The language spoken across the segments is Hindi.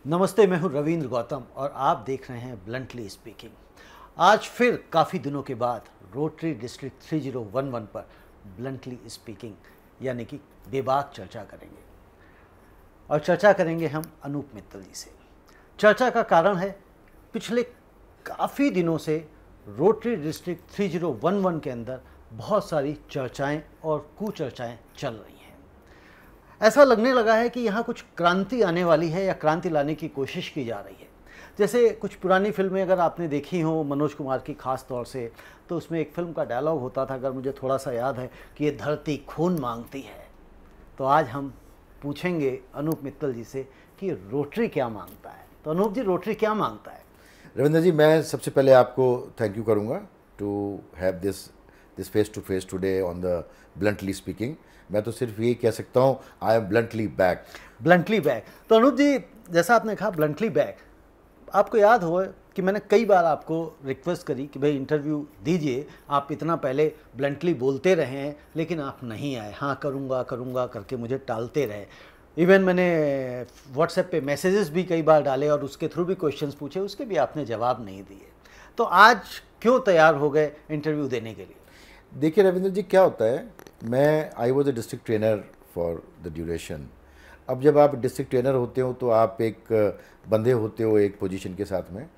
नमस्ते, मैं हूं रविंद्र गौतम और आप देख रहे हैं ब्लंटली स्पीकिंग। आज फिर काफ़ी दिनों के बाद रोटरी डिस्ट्रिक्ट 3011 पर ब्लंटली स्पीकिंग यानी कि बेबाक चर्चा करेंगे। और चर्चा करेंगे हम अनूप मित्तल जी से। चर्चा का कारण है पिछले काफ़ी दिनों से रोटरी डिस्ट्रिक्ट 3011 के अंदर बहुत सारी चर्चाएं और कुचर्चाएं चल रही हैं। ऐसा लगने लगा है कि यहाँ कुछ क्रांति आने वाली है या क्रांति लाने की कोशिश की जा रही है। जैसे कुछ पुरानी फिल्में अगर आपने देखी हो मनोज कुमार की खास तौर से, तो उसमें एक फिल्म का डायलॉग होता था, अगर मुझे थोड़ा सा याद है, कि ये धरती खून मांगती है। तो आज हम पूछेंगे अनूप मित्तल जी से कि रोटरी क्या मांगता है। तो अनूप जी, रोटरी क्या मांगता है? रविंद्र जी, मैं सबसे पहले आपको थैंक यू करूंगा to have this face to face today on the bluntly speaking. मैं तो सिर्फ ये कह सकता हूँ, I am bluntly back. Bluntly back. तो अनूप जी, जैसा आपने कहा ब्लंटली बैक, आपको याद हो कि मैंने कई बार आपको रिक्वेस्ट करी कि भाई इंटरव्यू दीजिए, आप इतना पहले ब्लंटली बोलते रहे हैं लेकिन आप नहीं आए, हाँ करूँगा करूँगा करके मुझे टालते रहे। इवन मैंने व्हाट्सएप पे मैसेजेस भी कई बार डाले और उसके थ्रू भी क्वेश्चंस पूछे, उसके भी आपने जवाब नहीं दिए। तो आज क्यों तैयार हो गए इंटरव्यू देने के लिए? देखिए रविंद्र जी, क्या होता है, मैं I was a district trainer for the duration. अब जब आप डिस्ट्रिक्ट ट्रेनर होते हो तो आप एक बंधे होते हो एक पोजीशन के साथ में,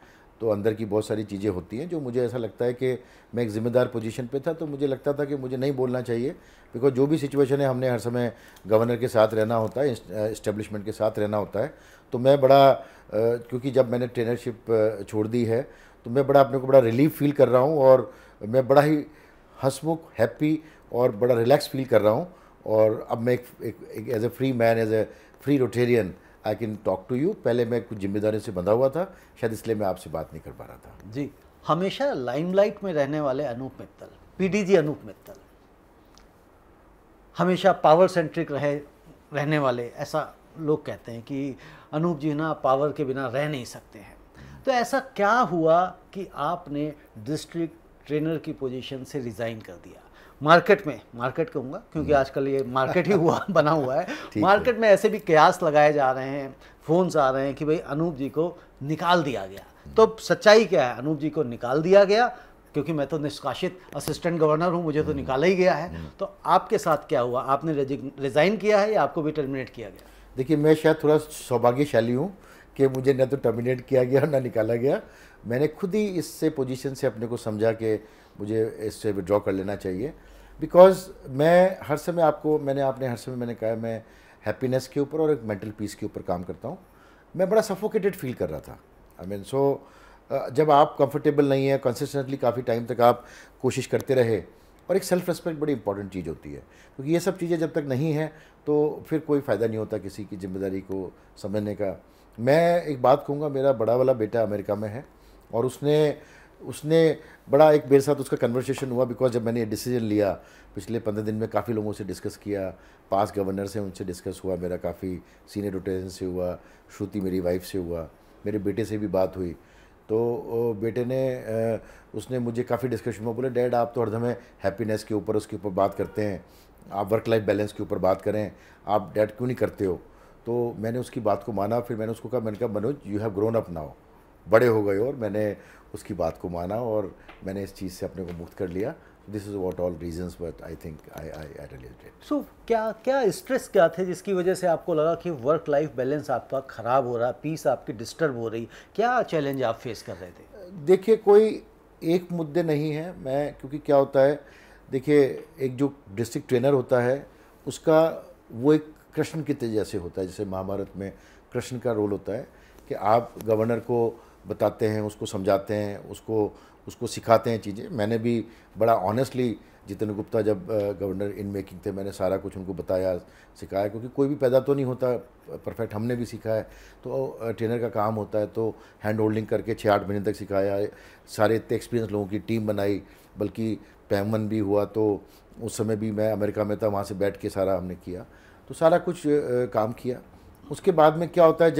तो अंदर की बहुत सारी चीज़ें होती हैं जो मुझे ऐसा लगता है कि मैं एक ज़िम्मेदार पोजीशन पे था, तो मुझे लगता था कि मुझे नहीं बोलना चाहिए। बिकॉज जो भी सिचुएशन है, हमने हर समय गवर्नर के साथ रहना होता है, इस्टेब्लिशमेंट के साथ रहना होता है। तो मैं बड़ा क्योंकि जब मैंने ट्रेनरशिप छोड़ दी है तो मैं बड़ा अपने को बड़ा रिलीफ फील कर रहा हूँ, और मैं बड़ा ही हंसमुख, हैप्पी और बड़ा रिलैक्स फील कर रहा हूँ। और अब मैं एक as a free man, as a free Rotarian I can talk to you. पहले मैं कुछ जिम्मेदारी से बंधा हुआ था, शायद इसलिए मैं आपसे बात नहीं कर पा रहा था। जी, हमेशा लाइमलाइट में रहने वाले अनूप मित्तल, पीडीजी अनूप मित्तल, हमेशा पावर सेंट्रिक रहने वाले, ऐसा लोग कहते हैं कि अनूप जी ना पावर के बिना रह नहीं सकते हैं। तो ऐसा क्या हुआ कि आपने डिस्ट्रिक्ट ट्रेनर की पोजीशन से रिज़ाइन कर दिया? मार्केट कहूँगा क्योंकि आजकल ये मार्केट ही बना हुआ है। मार्केट में ऐसे भी कयास लगाए जा रहे हैं, फ़ोन्स आ रहे हैं कि भाई अनूप जी को निकाल दिया गया। तो सच्चाई क्या है? अनूप जी को निकाल दिया गया, क्योंकि मैं तो निष्कासित असिस्टेंट गवर्नर हूँ, मुझे तो निकाला ही गया है। तो आपके साथ क्या हुआ? आपने रिज़ाइन किया है या आपको भी टर्मिनेट किया गया? देखिए, मैं शायद थोड़ा सौभाग्यशाली हूँ कि मुझे न तो टर्मिनेट किया गया न निकाला गया। मैंने खुद ही इससे पोजीशन से अपने को समझा कि मुझे इससे विड्रॉ कर लेना चाहिए। बिकॉज मैं हर समय आपने हर समय मैंने कहा, मैं हैप्पीनेस के ऊपर और एक मेंटल पीस के ऊपर काम करता हूँ। मैं बड़ा सफोकेटेड फील कर रहा था। आई मीन जब आप कंफर्टेबल नहीं है, कंसिस्टेंटली काफ़ी टाइम तक आप कोशिश करते रहे, और एक सेल्फ रिस्पेक्ट बड़ी इंपॉर्टेंट चीज़ होती है, क्योंकि ये सब चीज़ें जब तक नहीं हैं तो फिर कोई फ़ायदा नहीं होता किसी की जिम्मेदारी को समझने का। मैं एक बात कहूँगा, मेरा बड़ा वाला बेटा अमेरिका में है, और उसने उसने बड़ा एक मेरे साथ उसका कन्वर्सेशन हुआ। बिकॉज जब मैंने ये डिसीजन लिया, पिछले 15 दिन में काफ़ी लोगों से डिस्कस किया, पास गवर्नर से उनसे डिस्कस हुआ, मेरा काफ़ी सीनियर रोटेशन से हुआ, श्रुति मेरी वाइफ से हुआ, मेरे बेटे से भी बात हुई। तो बेटे ने उसने मुझे काफ़ी डिस्कशन में बोले, डैड आप तो हरदम हैप्पीनेस के ऊपर उसके ऊपर बात करते हैं, आप वर्क लाइफ बैलेंस के ऊपर बात करें, आप डैड क्यों नहीं करते हो? तो मैंने उसकी बात को माना। फिर मैंने उसको कहा, मैंने कहा Manoj, you have grown up now, बड़े हो गए हो। और मैंने उसकी बात को माना और मैंने इस चीज़ से अपने को मुक्त कर लिया। This is what all reasons, but I think I related. So क्या स्ट्रेस क्या थे जिसकी वजह से आपको लगा कि वर्क लाइफ बैलेंस आपका ख़राब हो रहा, पीस आपकी डिस्टर्ब हो रही? क्या चैलेंज आप फेस कर रहे थे? देखिए, कोई एक मुद्दे नहीं है। मैं क्योंकि क्या होता है, देखिए, एक जो डिस्ट्रिक्ट ट्रेनर होता है उसका वो एक कृष्ण की जैसे होता है। जैसे महाभारत में कृष्ण का रोल होता है कि आप गवर्नर को बताते हैं, उसको समझाते हैं, उसको सिखाते हैं चीज़ें। मैंने भी बड़ा ऑनेस्टली, जितेंद्र गुप्ता जब गवर्नर इन मेकिंग थे, मैंने सारा कुछ उनको बताया, सिखाया, क्योंकि कोई भी पैदा तो नहीं होता परफेक्ट, हमने भी सीखा है। तो ट्रेनर का काम होता है, तो हैंड होल्डिंग करके 6-8 महीने तक सिखाया, सारे इतने एक्सपीरियंस लोगों की टीम बनाई। बल्कि पैमन भी हुआ तो उस समय भी मैं अमेरिका में था, वहाँ से बैठ के सारा हमने किया, तो सारा कुछ काम किया। उसके बाद में क्या होता है,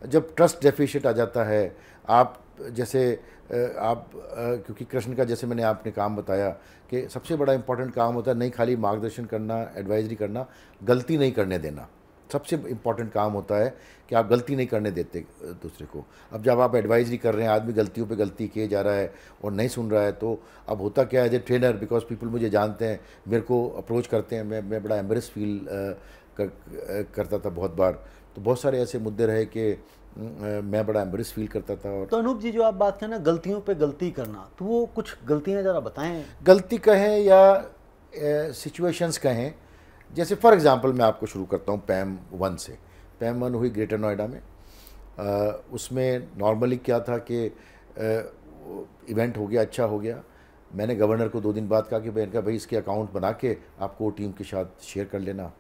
जब ट्रस्ट डेफिशिएंट आ जाता है, आप जैसे क्योंकि कृष्ण का, जैसे मैंने आपने काम बताया कि सबसे बड़ा इंपॉर्टेंट काम होता है नहीं खाली मार्गदर्शन करना, एडवाइजरी करना, गलती नहीं करने देना। सबसे इम्पॉर्टेंट काम होता है कि आप गलती नहीं करने देते दूसरे को। अब जब आप एडवाइजरी कर रहे हैं, आदमी गलतियों पे गलती किए जा रहा है और नहीं सुन रहा है, तो अब होता क्या है, as a trainer, because people मुझे जानते हैं, मेरे को अप्रोच करते हैं, मैं बड़ा एम्बेरस फील करता था बहुत बार। तो बहुत सारे ऐसे मुद्दे रहे कि मैं बड़ा एम्बेरस फील करता था। और तो अनूप जी, जो आप बात करें ना गलतियों पे गलती करना, तो वो कुछ गलतियां ज़रा बताएं। गलती कहें या सिचुएशंस कहें, जैसे फॉर एग्जांपल मैं आपको शुरू करता हूँ पैम 1 से। पैम 1 हुई ग्रेटर नोएडा में। उसमें नॉर्मली क्या था कि इवेंट हो गया, अच्छा हो गया। मैंने गवर्नर को 2 दिन बाद कहा कि भाई इसके अकाउंट बना के आपको टीम के साथ शेयर कर लेना।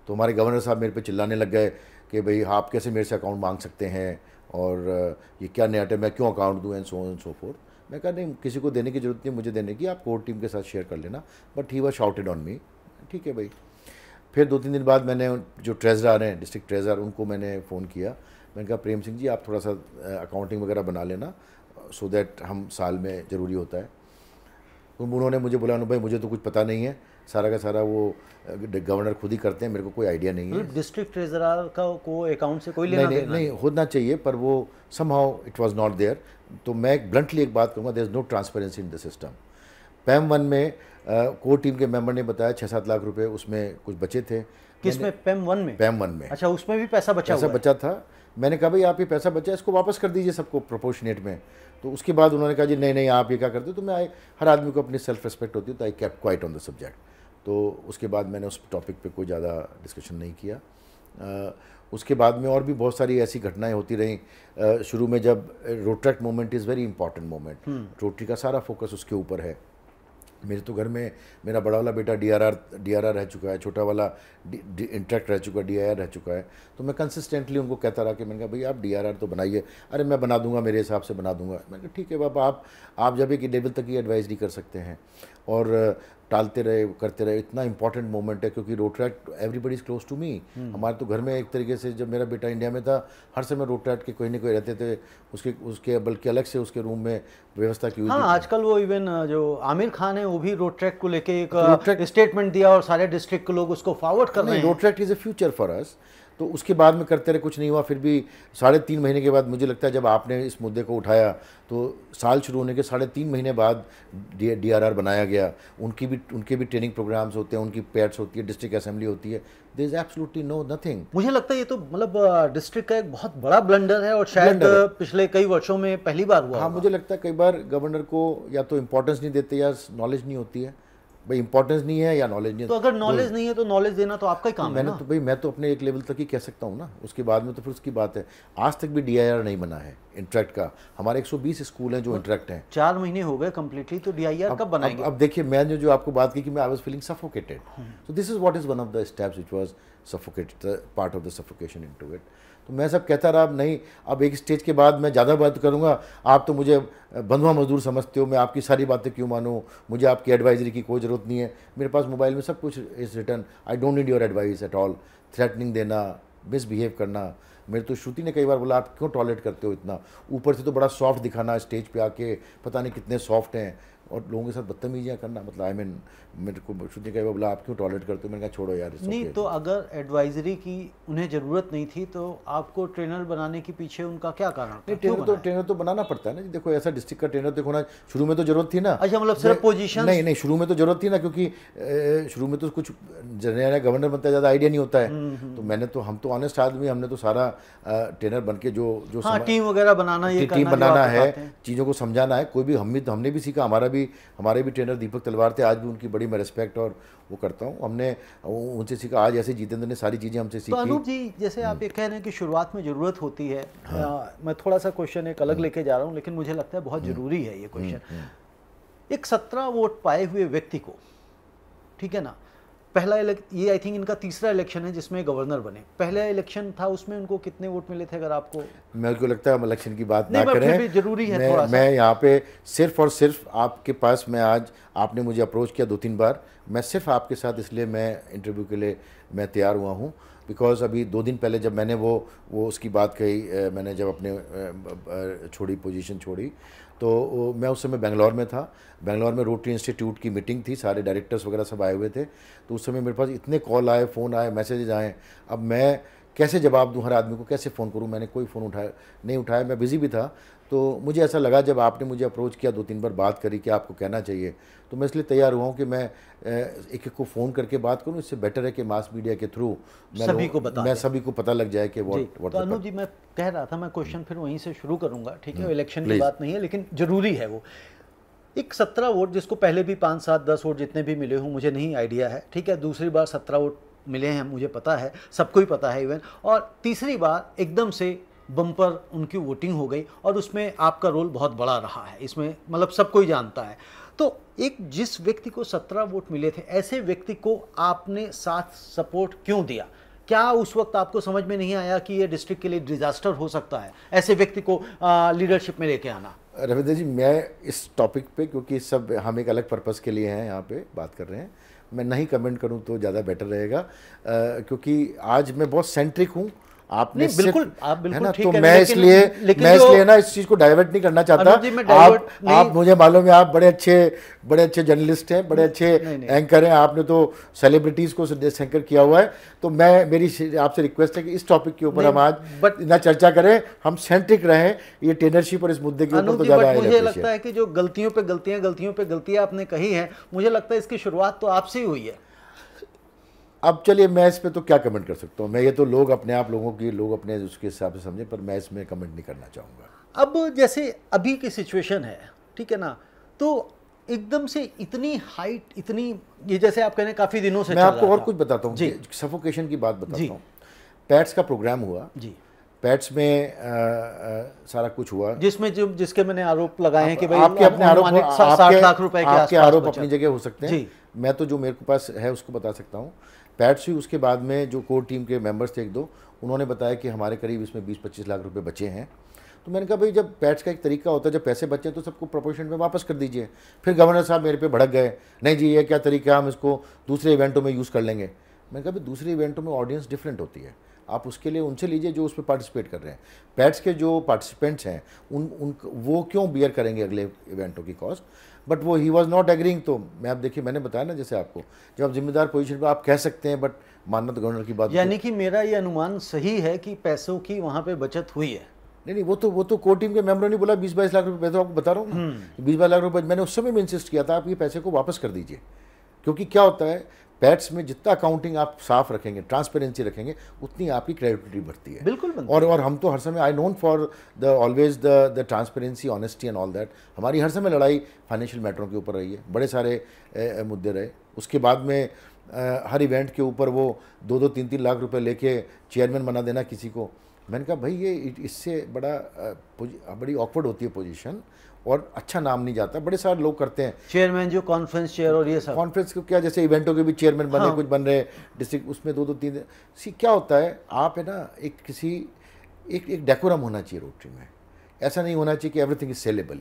तो हमारे गवर्नर साहब मेरे पे चिल्लाने लग गए कि भाई आप कैसे मेरे से अकाउंट मांग सकते हैं, और ये क्या नया है, मैं क्यों अकाउंट दूँ, एंड सो फोर्थ। मैं कहा नहीं, किसी को देने की जरूरत नहीं मुझे देने की, आप कोर टीम के साथ शेयर कर लेना। But he was shouted on me. ठीक है भाई। फिर 2-3 दिन बाद मैंने जो ट्रेजरर हैं, डिस्ट्रिक्ट ट्रेजरर, उनको मैंने फ़ोन किया। मैंने कहा प्रेम सिंह जी, आप थोड़ा सा अकाउंटिंग वगैरह बना लेना, सो दैट हम साल में ज़रूरी होता है। तो उन्होंने मुझे बोला, भाई मुझे तो कुछ पता नहीं है, सारा का सारा वो गवर्नर खुद ही करते हैं, मेरे को कोई आइडिया नहीं है। डिस्ट्रिक्ट ट्रेजरर का को अकाउंट से कोई लेना देना नहीं होना चाहिए, पर वो somehow it was not there. तो मैं ब्लंटली एक बात कहूँगा, there is no transparency in the system. पैम 1 में कोर टीम के मेंबर ने बताया 6-7 लाख रुपए उसमें कुछ बचे थे। किसमें? पैम 1 में? पैम 1 में। अच्छा, उसमें भी पैसा बचा हुआ है? बचा था। मैंने कहा भाई आप ये पैसा बचा है, इसको वापस कर दीजिए सबको प्रोपोर्शनेट में। तो उसके बाद उन्होंने कहा जी नहीं आप ये क्या करते हो। तो मैं हर आदमी को अपनी सेल्फ रिस्पेक्ट होती है, तो I kept quite on the subject. तो उसके बाद मैंने उस टॉपिक पे कोई ज़्यादा डिस्कशन नहीं किया। उसके बाद में और भी बहुत सारी ऐसी घटनाएं होती रहीं। शुरू में जब Rotaract moment is very important moment, rotary का सारा फोकस उसके ऊपर है। मेरे तो घर में मेरा बड़ा वाला बेटा डीआरआर रह चुका है, छोटा वाला इंट्रैक्ट रह चुका है, डीआईआर रह चुका है। तो मैं कंसिस्टेंटली उनको कहता रहा कि मैंने कहा भाई आप डीआरआर तो बनाइए। अरे मैं बना दूंगा, मेरे हिसाब से बना दूंगा। मैंने कहा ठीक है बाबा, आप जब एक लेवल तक ही एडवाइजरी कर सकते हैं, और टालते रहे करते रहे। इतना इंपॉर्टेंट मोमेंट है, क्योंकि Rotaract everybody is close to me. हमारे तो घर में एक तरीके से, जब मेरा बेटा इंडिया में था, हर समय रोट्रैक्ट के कोई ना कोई रहते थे, उसके बल्कि अलग से उसके रूम में व्यवस्था की हुई। हाँ, आजकल वो इवन जो आमिर खान है वो भी रोट्रैक्ट को लेके एक स्टेटमेंट दिया, और सारे डिस्ट्रिक्ट के लोग उसको फॉरवर्ड कर रहे हैं। Rotaract is a future for us. तो उसके बाद में करते रहे, कुछ नहीं हुआ। फिर भी 3.5 महीने के बाद, मुझे लगता है जब आपने इस मुद्दे को उठाया, तो साल शुरू होने के 3.5 महीने बाद डीआरआर बनाया गया। उनके भी ट्रेनिंग प्रोग्राम्स होते हैं, उनकी पैड्स होती है, डिस्ट्रिक्ट असेंबली होती है। There is absolutely no nothing. मुझे लगता है ये तो मतलब डिस्ट्रिक्ट का एक बहुत बड़ा ब्लंडर है, और शायद पिछले कई वर्षों में पहली बार हुआ। हाँ, मुझे लगता है कई बार गवर्नर को या तो इंपॉर्टेंस नहीं देते या नॉलेज नहीं होती है। भाई इंपॉर्टेंस नहीं है या नॉलेज नहीं है। तो अगर नॉलेज नहीं है तो नॉलेज देना तो आपका ही काम है ना। तो भाई मैं तो अपने एक लेवल तक ही कह सकता हूँ ना, उसके बाद में तो फिर उसकी बात है। आज तक भी डीआईआर नहीं बना है इंटरेक्ट का। हमारे 120 स्कूल हैं जो इंटरेक्ट हैं। 4 महीने हो गए कंप्लीटली, तो डीआईआर कब बनाएंगे? अब देखिए, मैंने जो आपको बात की कि मैं I was feeling suffocated, so this is what is one of the steps which was suffocated, part of the suffocation into it. तो मैं सब कहता रहा, अब नहीं, अब एक स्टेज के बाद मैं ज़्यादा बात करूँगा, आप तो मुझे बंधुआ मजदूर समझते हो, मैं आपकी सारी बातें क्यों मानूँ, मुझे आपकी एडवाइजरी की कोई ज़रूरत नहीं है, मेरे पास मोबाइल में सब कुछ is return, I don't need your advice at all. Threatening देना, मिसबिहेव करना। मेरे तो श्रुति ने कई बार बोला आप क्यों टॉलरेट करते हो इतना, ऊपर से तो बड़ा सॉफ्ट दिखाना, स्टेज पे आके पता नहीं कितने सॉफ्ट हैं, और लोगों के साथ बदतमीजियाँ करना। मतलब मेरे को श्रुति कई बार बोला आप क्यों टॉलरेट करते हो। मैंने कहा छोड़ो यार। नहीं, तो अगर एडवाइजरी की उन्हें ज़रूरत नहीं थी, तो आपको ट्रेनर बनाने के पीछे उनका क्या कारण था? नहीं, ट्रेनर तो बनाना पड़ता है ना जी। देखो, ऐसा डिस्ट्रिक्ट का ट्रेनर देखो ना, शुरू में तो जरूरत थी ना। अच्छा, मतलब सिर्फ पोजीशन? नहीं, शुरू में तो जरूरत थी ना, क्योंकि शुरू में तो कुछ नया गवर्नर बनता है, ज़्यादा आइडिया नहीं होता है। तो हम तो ऑनेस्ट आदमी, हमने तो सारा ट्रेनर बन के जो टीम वगैरह बनाना, ये टीम बनाना है, चीज़ों को समझाना है। कोई भी हमने भी सीखा, हमारे भी ट्रेनर दीपक तलवार थे, आज भी उनकी बड़ी मैं रिस्पेक्ट और वो करता हूँ। हमने उनसे सीखा, आज ऐसे जितेंद्र ने सारी चीज़ें हमसे सीखी। तो अनूप जी, जैसे आप ये कह रहे हैं कि शुरुआत में ज़रूरत होती है, मैं थोड़ा सा क्वेश्चन एक अलग लेके जा रहा हूँ, लेकिन मुझे लगता है बहुत ज़रूरी है ये क्वेश्चन। एक 17 वोट पाए हुए व्यक्ति को, ठीक है ना, पहला ये आई थिंक इनका तीसरा इलेक्शन है जिसमें गवर्नर बने। पहला इलेक्शन था, उसमें उनको कितने वोट मिले थे? अगर आपको, मेरे को लगता है हम इलेक्शन की बात ना करें, जरूरी है थोड़ा सा। मैं यहाँ पे सिर्फ और सिर्फ आपके पास, मैं आज आपने मुझे अप्रोच किया 2-3 बार, मैं सिर्फ आपके साथ इसलिए मैं इंटरव्यू के लिए मैं तैयार हुआ हूँ। बिकॉज अभी 2 दिन पहले जब मैंने वो उसकी बात कही, मैंने जब अपने छोड़ी पोजीशन छोड़ी, तो मैं उस समय बेंगलोर में था। बेंगलोर में रोटरी इंस्टीट्यूट की मीटिंग थी, सारे डायरेक्टर्स वगैरह सब आए हुए थे। तो उस समय मेरे पास इतने कॉल आए, फ़ोन आए, मैसेजेस आए, अब मैं कैसे जवाब दूँ हर आदमी को, कैसे फ़ोन करूँ। मैंने कोई फ़ोन नहीं उठाया, मैं बिज़ी भी था। तो मुझे ऐसा लगा जब आपने मुझे अप्रोच किया, 2-3 बार बात करी कि आपको कहना चाहिए, तो मैं इसलिए तैयार हुआ हूँ कि मैं एक को फ़ोन करके बात करूँ। इससे बेटर है कि मास मीडिया के थ्रू सभी को पता लग जाए कि व्हाट। तो अनूप जी, मैं कह रहा था, मैं क्वेश्चन फिर वहीं से शुरू करूँगा, ठीक है? इलेक्शन की बात नहीं है, लेकिन ज़रूरी है वो। एक 17 वोट, जिसको पहले भी 5, 7, 10 वोट जितने भी मिले हों, मुझे नहीं आइडिया है, ठीक है? दूसरी बार 17 वोट मिले हैं, मुझे पता है, सबको ही पता है इवन। और तीसरी बार एकदम से बम्पर उनकी वोटिंग हो गई, और उसमें आपका रोल बहुत बड़ा रहा है इसमें, मतलब सबको ही जानता है। तो एक जिस व्यक्ति को 17 वोट मिले थे, ऐसे व्यक्ति को आपने साथ सपोर्ट क्यों दिया? क्या उस वक्त आपको समझ में नहीं आया कि ये डिस्ट्रिक्ट के लिए डिजास्टर हो सकता है, ऐसे व्यक्ति को लीडरशिप में लेके आना? रविंद्र जी, मैं इस टॉपिक पे, क्योंकि सब हम एक अलग पर्पस के लिए हैं यहाँ पे बात कर रहे हैं, मैं नहीं कमेंट करूँ तो ज़्यादा बेटर रहेगा, क्योंकि आज मैं बहुत सेंट्रिक हूँ। आपने बिल्कुल, आप बिल्कुल, है ना, ठीक तो है, मैं इसलिए ना इस चीज़ को डाइवर्ट नहीं करना चाहता। आप मुझे मालूम है, आप बड़े अच्छे जर्नलिस्ट हैं, बड़े अच्छे एंकर हैं, आपने तो सेलिब्रिटीज़ को एंकर किया हुआ है। तो मेरी आपसे रिक्वेस्ट है कि इस टॉपिक के ऊपर हम आज ना चर्चा करें, हम सेंट्रिक रहें, ये टेनरशिप और इस मुद्दे के ऊपर तो ज़्यादा मुझे लगता है कि जो गलतियों पे गलतियां आपने कही हैं, मुझे लगता है इसकी शुरुआत तो आपसे ही हुई है। अब चलिए, मैं इस पे तो क्या कमेंट कर सकता हूँ, मैं ये तो लोग अपने उसके हिसाब से समझे, पर मैं इसमें कमेंट नहीं करना चाहूँगा। अब जैसे अभी की सिचुएशन है, ठीक है ना, तो एकदम से इतनी हाइट, इतनी, ये जैसे आप कह रहे हैं काफ़ी दिनों से मैं आपको और कुछ बताता हूँ, सफोकेशन की बात बताता हूँ। पैट्स का प्रोग्राम हुआ जी, पैट्स में सारा कुछ हुआ, जिसके मैंने आरोप लगाए हैं कि भाई आपके अपने आरोप 60 लाख रुपए के आपके आरोप अपनी जगह हो सकते हैं। मैं तो जो मेरे पास है उसको बता सकता हूँ। पैट्स हुई, उसके बाद में जो कोर टीम के मेंबर्स थे 1-2, उन्होंने बताया कि हमारे करीब इसमें 20-25 लाख रुपए बचे हैं। तो मैंने कहा भाई, जब पैट्स का एक तरीका होता है, जब पैसे बचे तो सबको प्रोपोर्शन में वापस कर दीजिए। फिर गवर्नर साहब मेरे पे भड़क गए, नहीं जी ये क्या तरीका है, हम इसको दूसरे इवेंटों में यूज़ कर लेंगे। मैंने कहा भाई, दूसरे इवेंटों में ऑडियंस डिफरेंट होती है, आप उसके लिए उनसे लीजिए जो उसमें पार्टिसिपेट कर रहे हैं। पैट्स के जो पार्टिसिपेंट्स हैं वो क्यों बियर करेंगे अगले इवेंटों की कॉस्ट, बट वो ही वॉज नॉट एग्रीइंग। तो मैं, आप देखिए, मैंने बताया ना, जैसे आपको, जब आप जिम्मेदार पोजीशन पर आप कह सकते हैं, बट मानना तो गवर्नर की बात। यानी कि मेरा ये अनुमान सही है कि पैसों की वहाँ पे बचत हुई है? नहीं, वो तो कोर टीम के मेंबरों ने बोला 20-22 लाख रुपए। मैं तो आपको बता रहा हूँ, 20-22 लाख रुपए मैंने उस समय में इंसिस्ट किया था, आप ये पैसे को वापस कर दीजिए। क्योंकि क्या होता है, पैट्स में जितना अकाउंटिंग आप साफ रखेंगे, ट्रांसपेरेंसी रखेंगे, उतनी आपकी क्रेडिबिलिटी बढ़ती है। बिल्कुल। और हम तो हर समय, I known for the always the transparency, honesty and all that. हमारी हर समय लड़ाई फाइनेंशियल मैटरों के ऊपर रही है, बड़े सारे मुद्दे रहे। उसके बाद में हर इवेंट के ऊपर वो 2-2, 3-3 लाख रुपए लेके चेयरमैन बना देना किसी को। मैंने कहा भाई, ये इससे बड़ी ऑकवर्ड होती है पोजीशन, और अच्छा नाम नहीं जाता। बड़े सारे लोग करते हैं, चेयरमैन जो कॉन्फ्रेंस चेयर और ये सब, कॉन्फ्रेंस को क्या, जैसे इवेंटों के भी चेयरमैन बने, कुछ बन रहे डिस्ट्रिक्ट, उसमें 2-2, 3 क्या होता है, आप है ना, एक डेकोरम होना चाहिए रोटरी में। ऐसा नहीं होना चाहिए कि एवरीथिंग इज सेलेबल,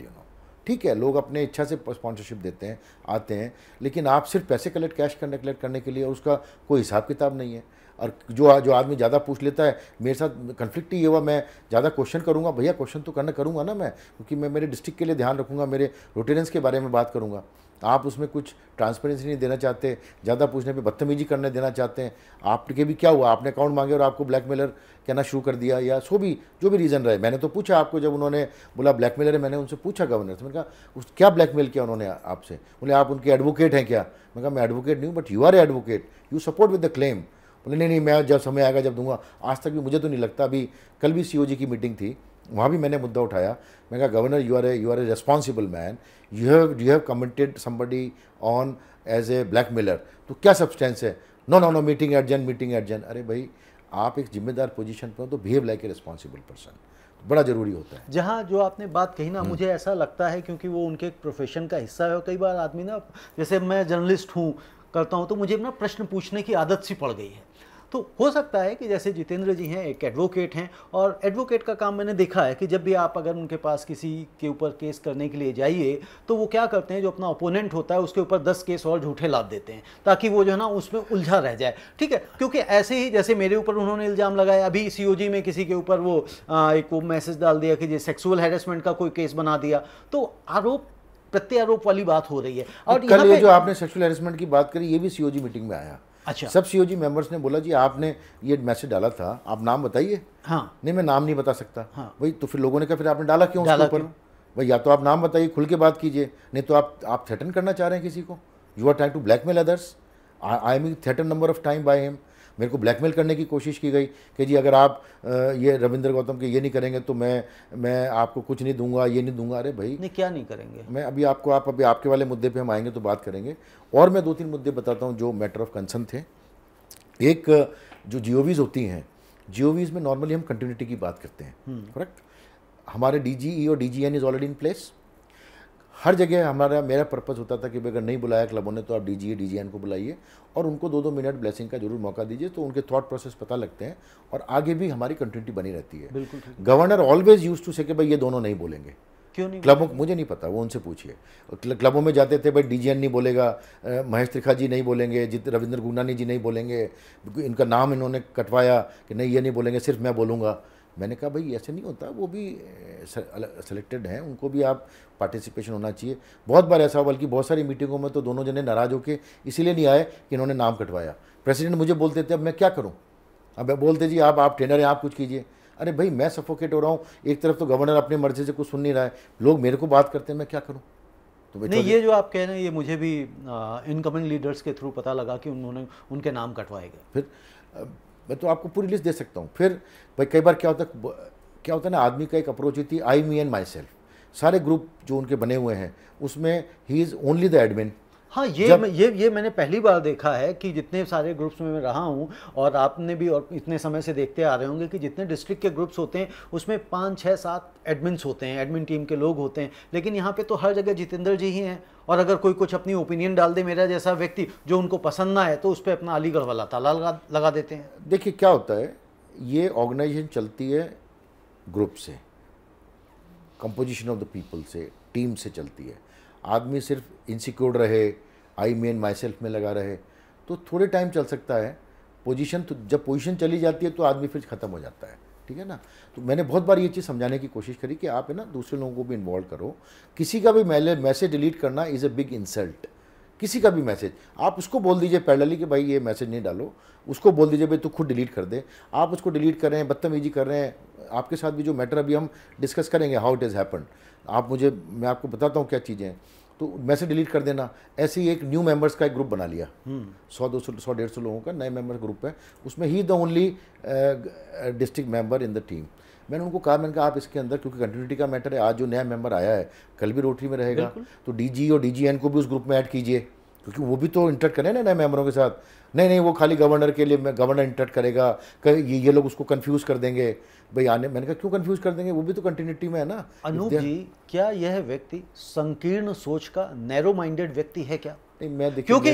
ठीक है, लोग अपने इच्छा से स्पॉन्सरशिप देते हैं, आते हैं, लेकिन आप सिर्फ पैसे कैश कलेक्ट करने के लिए, और उसका कोई हिसाब किताब नहीं है। और जो आदमी ज़्यादा पूछ लेता है, मेरे साथ कन्फ्लिक्ट ही हुआ, मैं ज़्यादा क्वेश्चन करूँगा, भैया क्वेश्चन तो करूँगा ना मैं, क्योंकि मैं मेरे डिस्ट्रिक्ट के लिए ध्यान रखूँगा, मेरे रोटेरियंस के बारे में बात करूँगा। आप उसमें कुछ ट्रांसपेरेंसी नहीं देना चाहते, ज़्यादा पूछने पे बदतमीजी करने देना चाहते हैं। आपके भी क्या हुआ, आपने अकाउंट मांगे और आपको ब्लैकमेलर कहना शुरू कर दिया, या जो भी रीज़न रहे। मैंने तो पूछा आपको, जब उन्होंने बोला ब्लैकमेलर है, मैंने उनसे पूछा गवर्नर से, मैंने कहा क्या ब्लैकमेल किया उन्होंने आपसे? बोले आप उनके एडवोकेट हैं क्या? मैं कहा मैं एडवोकेट नहीं हूँ, but you are advocate, you support with the claim. बोले नहीं, मैं जब समय आएगा जब दूंगा। आज तक भी मुझे तो नहीं लगता। अभी कल भी सीओजी की मीटिंग थी, वहाँ भी मैंने मुद्दा उठाया। मैं कहा governor, you are a responsible man, you have committed somebody on as a blackmailer, तो क्या सब्सटेंस है? No, meeting adjourn. अरे भाई, आप एक जिम्मेदार पोजीशन पर हो तो behave like a responsible person, बड़ा जरूरी होता है। जहाँ जो आपने बात कही ना, मुझे ऐसा लगता है क्योंकि वो उनके एक प्रोफेशन का हिस्सा है, और कई बार आदमी ना, जैसे मैं जर्नलिस्ट हूँ, करता हूँ, तो मुझे ना प्रश्न पूछने की आदत सी पड़ गई है। तो हो सकता है कि जैसे जितेंद्र जी हैं, एक एडवोकेट हैं, और एडवोकेट का काम मैंने देखा है कि जब भी आप अगर उनके पास किसी के ऊपर केस करने के लिए जाइए तो वो क्या करते हैं, जो अपना ओपोनेंट होता है उसके ऊपर 10 केस और झूठे लाद देते हैं ताकि वो जो है ना उसमें उलझा रह जाए। ठीक है, क्योंकि ऐसे ही जैसे मेरे ऊपर उन्होंने इल्ज़ाम लगाया, अभी सीओजी में किसी के ऊपर वो एक वो मैसेज डाल दिया कि सेक्सुअल हैरेसमेंट का कोई केस बना दिया, तो आरोप प्रत्यारोप वाली बात हो रही है। और कल ये जो आपने सेक्सुअल हैरेसमेंट की बात करी, ये भी सीओजी मीटिंग में आया। अच्छा, सब सीओजी मेंबर्स ने बोला जी आपने ये मैसेज डाला था, आप नाम बताइए। हाँ, नहीं मैं नाम नहीं बता सकता। हाँ, भाई तो फिर लोगों ने कहा फिर आपने डाला क्यों उसके ऊपर? भाई या तो आप नाम बताइए, खुल के बात कीजिए, नहीं तो आप थ्रेटन करना चाह रहे हैं किसी को। You are trying to blackmail others. I am threaten number of time by him. मेरे को ब्लैकमेल करने की कोशिश की गई कि जी अगर आप ये रविंद्र गौतम के ये नहीं करेंगे तो मैं आपको कुछ नहीं दूंगा, ये नहीं दूंगा। अरे भाई नहीं, क्या नहीं करेंगे? मैं अभी आपको अभी आपके वाले मुद्दे पे हम आएंगे तो बात करेंगे, और मैं 2-3 मुद्दे बताता हूँ जो मैटर ऑफ कंसर्न थे। एक जो जीओवीज होती हैं, जीओवीज में नॉर्मली हम कंटिन्यूटी की बात करते हैं, करेक्ट। हमारे डीजीई और डीजीएन इज ऑलरेडी इन प्लेस। हर जगह मेरा पर्पस होता था कि अगर नहीं बुलाया क्लबों ने तो आप डीजीए डीजीएन को बुलाइए और उनको 2-2 मिनट ब्लेसिंग का जरूर मौका दीजिए, तो उनके थॉट प्रोसेस पता लगते हैं और आगे भी हमारी कंटिन्यूटी बनी रहती है। बिल्कुल। गवर्नर ऑलवेज यूज टू से कि भाई ये दोनों नहीं बोलेंगे। क्यों नहीं? क्लबों मुझे नहीं पता, वो उनसे पूछिए। क्लबों में जाते थे भाई डीजीएन नहीं बोलेगा, महेश त्रिखा जी नहीं बोलेंगे, रविंद्र गुगनानी जी नहीं बोलेंगे, इनका नाम इन्होंने कटवाया कि नहीं ये नहीं बोलेंगे, सिर्फ मैं बोलूँगा। मैंने कहा भाई ऐसे नहीं होता, वो भी सेलेक्टेड हैं, उनको भी आप पार्टिसिपेशन होना चाहिए। बहुत बार ऐसा, बल्कि बहुत सारी मीटिंगों में तो दोनों जने नाराज़ होकर इसीलिए नहीं आए कि इन्होंने नाम कटवाया। प्रेसिडेंट मुझे बोलते थे अब मैं क्या करूँ, अब बोलते जी आप ट्रेनर हैं, आप कुछ कीजिए। अरे भाई मैं सफोकेट हो रहा हूँ, एक तरफ तो गवर्नर अपनी मर्जी से कुछ सुन नहीं रहा है, लोग मेरे को बात करते हैं, मैं क्या करूँ? तो नहीं, ये जो आप कह रहे हैं ये मुझे भी इनकमिंग लीडर्स के थ्रू पता लगा कि उन्होंने उनके नाम कटवाए गए। फिर मैं तो आपको पूरी लिस्ट दे सकता हूँ। फिर भाई कई बार क्या होता है ना, आदमी का एक अप्रोच होती है आई मी एंड माई सेल्फ। सारे ग्रुप जो उनके बने हुए हैं उसमें he is only the admin. हाँ, ये मैंने पहली बार देखा है कि जितने सारे ग्रुप्स में मैं रहा हूँ, और आपने भी और इतने समय से देखते आ रहे होंगे कि जितने डिस्ट्रिक्ट के ग्रुप्स होते हैं उसमें 5, 6, 7 एडमिन्स होते हैं, एडमिन टीम के लोग होते हैं। लेकिन यहाँ पे तो हर जगह जितेंद्र जी ही हैं, और अगर कोई कुछ अपनी ओपिनियन डाल दे, मेरा जैसा व्यक्ति जो उनको पसंद ना है, तो उस पर अपना अलीगढ़ वाला ताला लगा देते हैं। देखिए क्या होता है, ये ऑर्गेनाइजेशन चलती है ग्रुप से, कंपोजिशन ऑफ द पीपल से, टीम से चलती है। आदमी सिर्फ इनसिक्योर रहे, आई मी एंड माई सेल्फ में लगा रहे तो थोड़े टाइम चल सकता है। पोजीशन तो जब पोजीशन चली जाती है तो आदमी फिर ख़त्म हो जाता है, ठीक है ना। तो मैंने बहुत बार ये चीज़ समझाने की कोशिश करी कि आप है ना दूसरे लोगों को भी इन्वॉल्व करो। किसी का भी मैसेज डिलीट करना इज़ अ बिग इंसल्ट। किसी का भी मैसेज आप उसको बोल दीजिए पैरेलली कि भाई ये मैसेज नहीं डालो, उसको बोल दीजिए भाई तू खुद डिलीट कर दे। आप उसको डिलीट कर रहे हैं, बदतमीजी कर रहे हैं। आपके साथ भी जो मैटर अभी हम डिस्कस करेंगे हाउ इट इज़ हैपन, मैं आपको बताता हूँ क्या चीज़ें हैं, तो मैसेज डिलीट कर देना। ऐसे ही एक न्यू मेंबर्स का एक ग्रुप बना लिया, 100-200-150 लोगों का नए मेंबर ग्रुप है, उसमें ही the only district member in the team. मैंने उनको कहा आप इसके अंदर, क्योंकि कंटिन्यूटी का मैटर है, आज जो नया मेंबर आया है कल भी रोटरी में रहेगा, तो डीजी और डीजीएन को भी उस ग्रुप में ऐड कीजिए, क्योंकि वो भी तो इंटरेक्ट करें ना नए मेंबरों के साथ। नहीं वो खाली गवर्नर के लिए, गवर्नर इंटरेक्ट करेगा, ये लोग उसको कंफ्यूज कर देंगे भाई आने। मैंने कहा क्यों कंफ्यूज कर देंगे, वो भी तो कंटिन्यूटी में है ना। अनूप जी, क्या यह व्यक्ति संकीर्ण सोच का, नैरो माइंडेड व्यक्ति है क्या? क्योंकि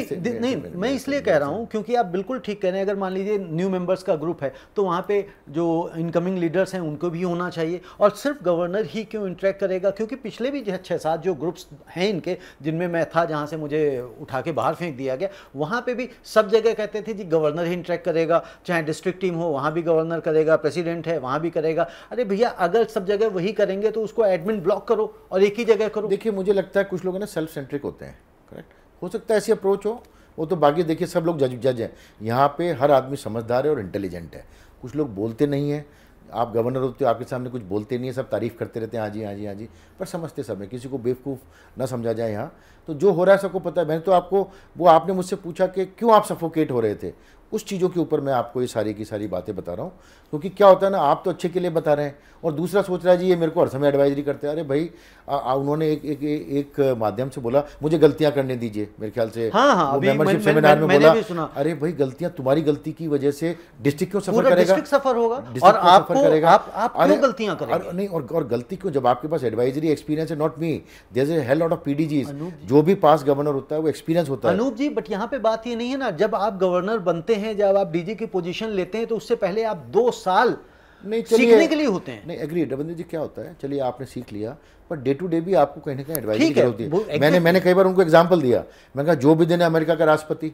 मैं इसलिए कह रहा हूं क्योंकि आप बिल्कुल ठीक कह रहे हैं। अगर मान लीजिए न्यू मेंबर्स का ग्रुप है तो वहां पे जो इनकमिंग लीडर्स हैं उनको भी होना चाहिए, और सिर्फ गवर्नर ही क्यों इंटरेक्ट करेगा? क्योंकि पिछले भी 6-7 जो ग्रुप्स हैं इनके, जिनमें मैं था, जहां से मुझे उठा के बाहर फेंक दिया गया, वहां पे भी सब जगह कहते थे जी गवर्नर ही इंटरेक्ट करेगा, चाहे डिस्ट्रिक्ट टीम हो वहां भी गवर्नर करेगा, प्रेसिडेंट है वहां भी करेगा। अरे भैया, अगर सब जगह वही करेंगे तो उसको एडमिन ब्लॉक करो और एक ही जगह करो। देखिए मुझे लगता है कुछ लोग ना सेल्फ सेंट्रिक होते हैं, करेक्ट, हो सकता है ऐसी अप्रोच हो, वो तो बाकी देखिए सब लोग जज हैं। यहाँ पे हर आदमी समझदार है और इंटेलिजेंट है। कुछ लोग बोलते नहीं हैं, आप गवर्नर होते हो आपके सामने कुछ बोलते नहीं है, सब तारीफ़ करते रहते हैं, हाँ जी हाँ जी हाँ जी, पर समझते सब हैं। किसी को बेवकूफ़ ना समझा जाए यहाँ। तो जो हो रहा है सबको पता है। मैंने तो आपको, वो आपने मुझसे पूछा कि क्यों आप सफोकेट हो रहे थे, उस चीज़ों के ऊपर मैं आपको ये सारी की सारी बातें बता रहा हूँ। क्योंकि क्या होता है ना, आप तो अच्छे के लिए बता रहे हैं और दूसरा सोच रहा है जी ये मेरे को हर समय एडवाइजरी करते हैं। अरे भाई उन्होंने एक माध्यम से बोला मुझे गलतियां करने दीजिए, मेरे ख्याल से मेंबरशिप सेमिनार में बोला, अरे भाई गलतियां, तुम्हारी गलती की वजह से डिस्ट्रिक्ट क्यों सफर करेगा, सफर होगा और आप क्यों गलतियां करेंगे? नहीं, और गलती क्यों, जब आपके पास एडवाइजरी एक्सपीरियंस है, not me, there is a hell lot of PDGs, जो भी पास गवर्नर होता है वो एक्सपीरियंस होता है। अनूप जी, बट यहाँ पे बात ये नहीं है ना, जब आप गवर्नर बनते हैं, जब आप डीजी की पोजीशन लेते हैं तो उससे पहले आप 2 साल नहीं सीखने के लिए होते हैं। नहीं एग्री रविंद्र जी, क्या होता है, चलिए आपने सीख लिया, पर डे टू डे भी आपको कहीं ना कहीं एडवाइस की जरूरत होती है। मैंने कई बार उनको एग्जांपल दिया, मैंने कहा जो भी दिन अमेरिका का राष्ट्रपति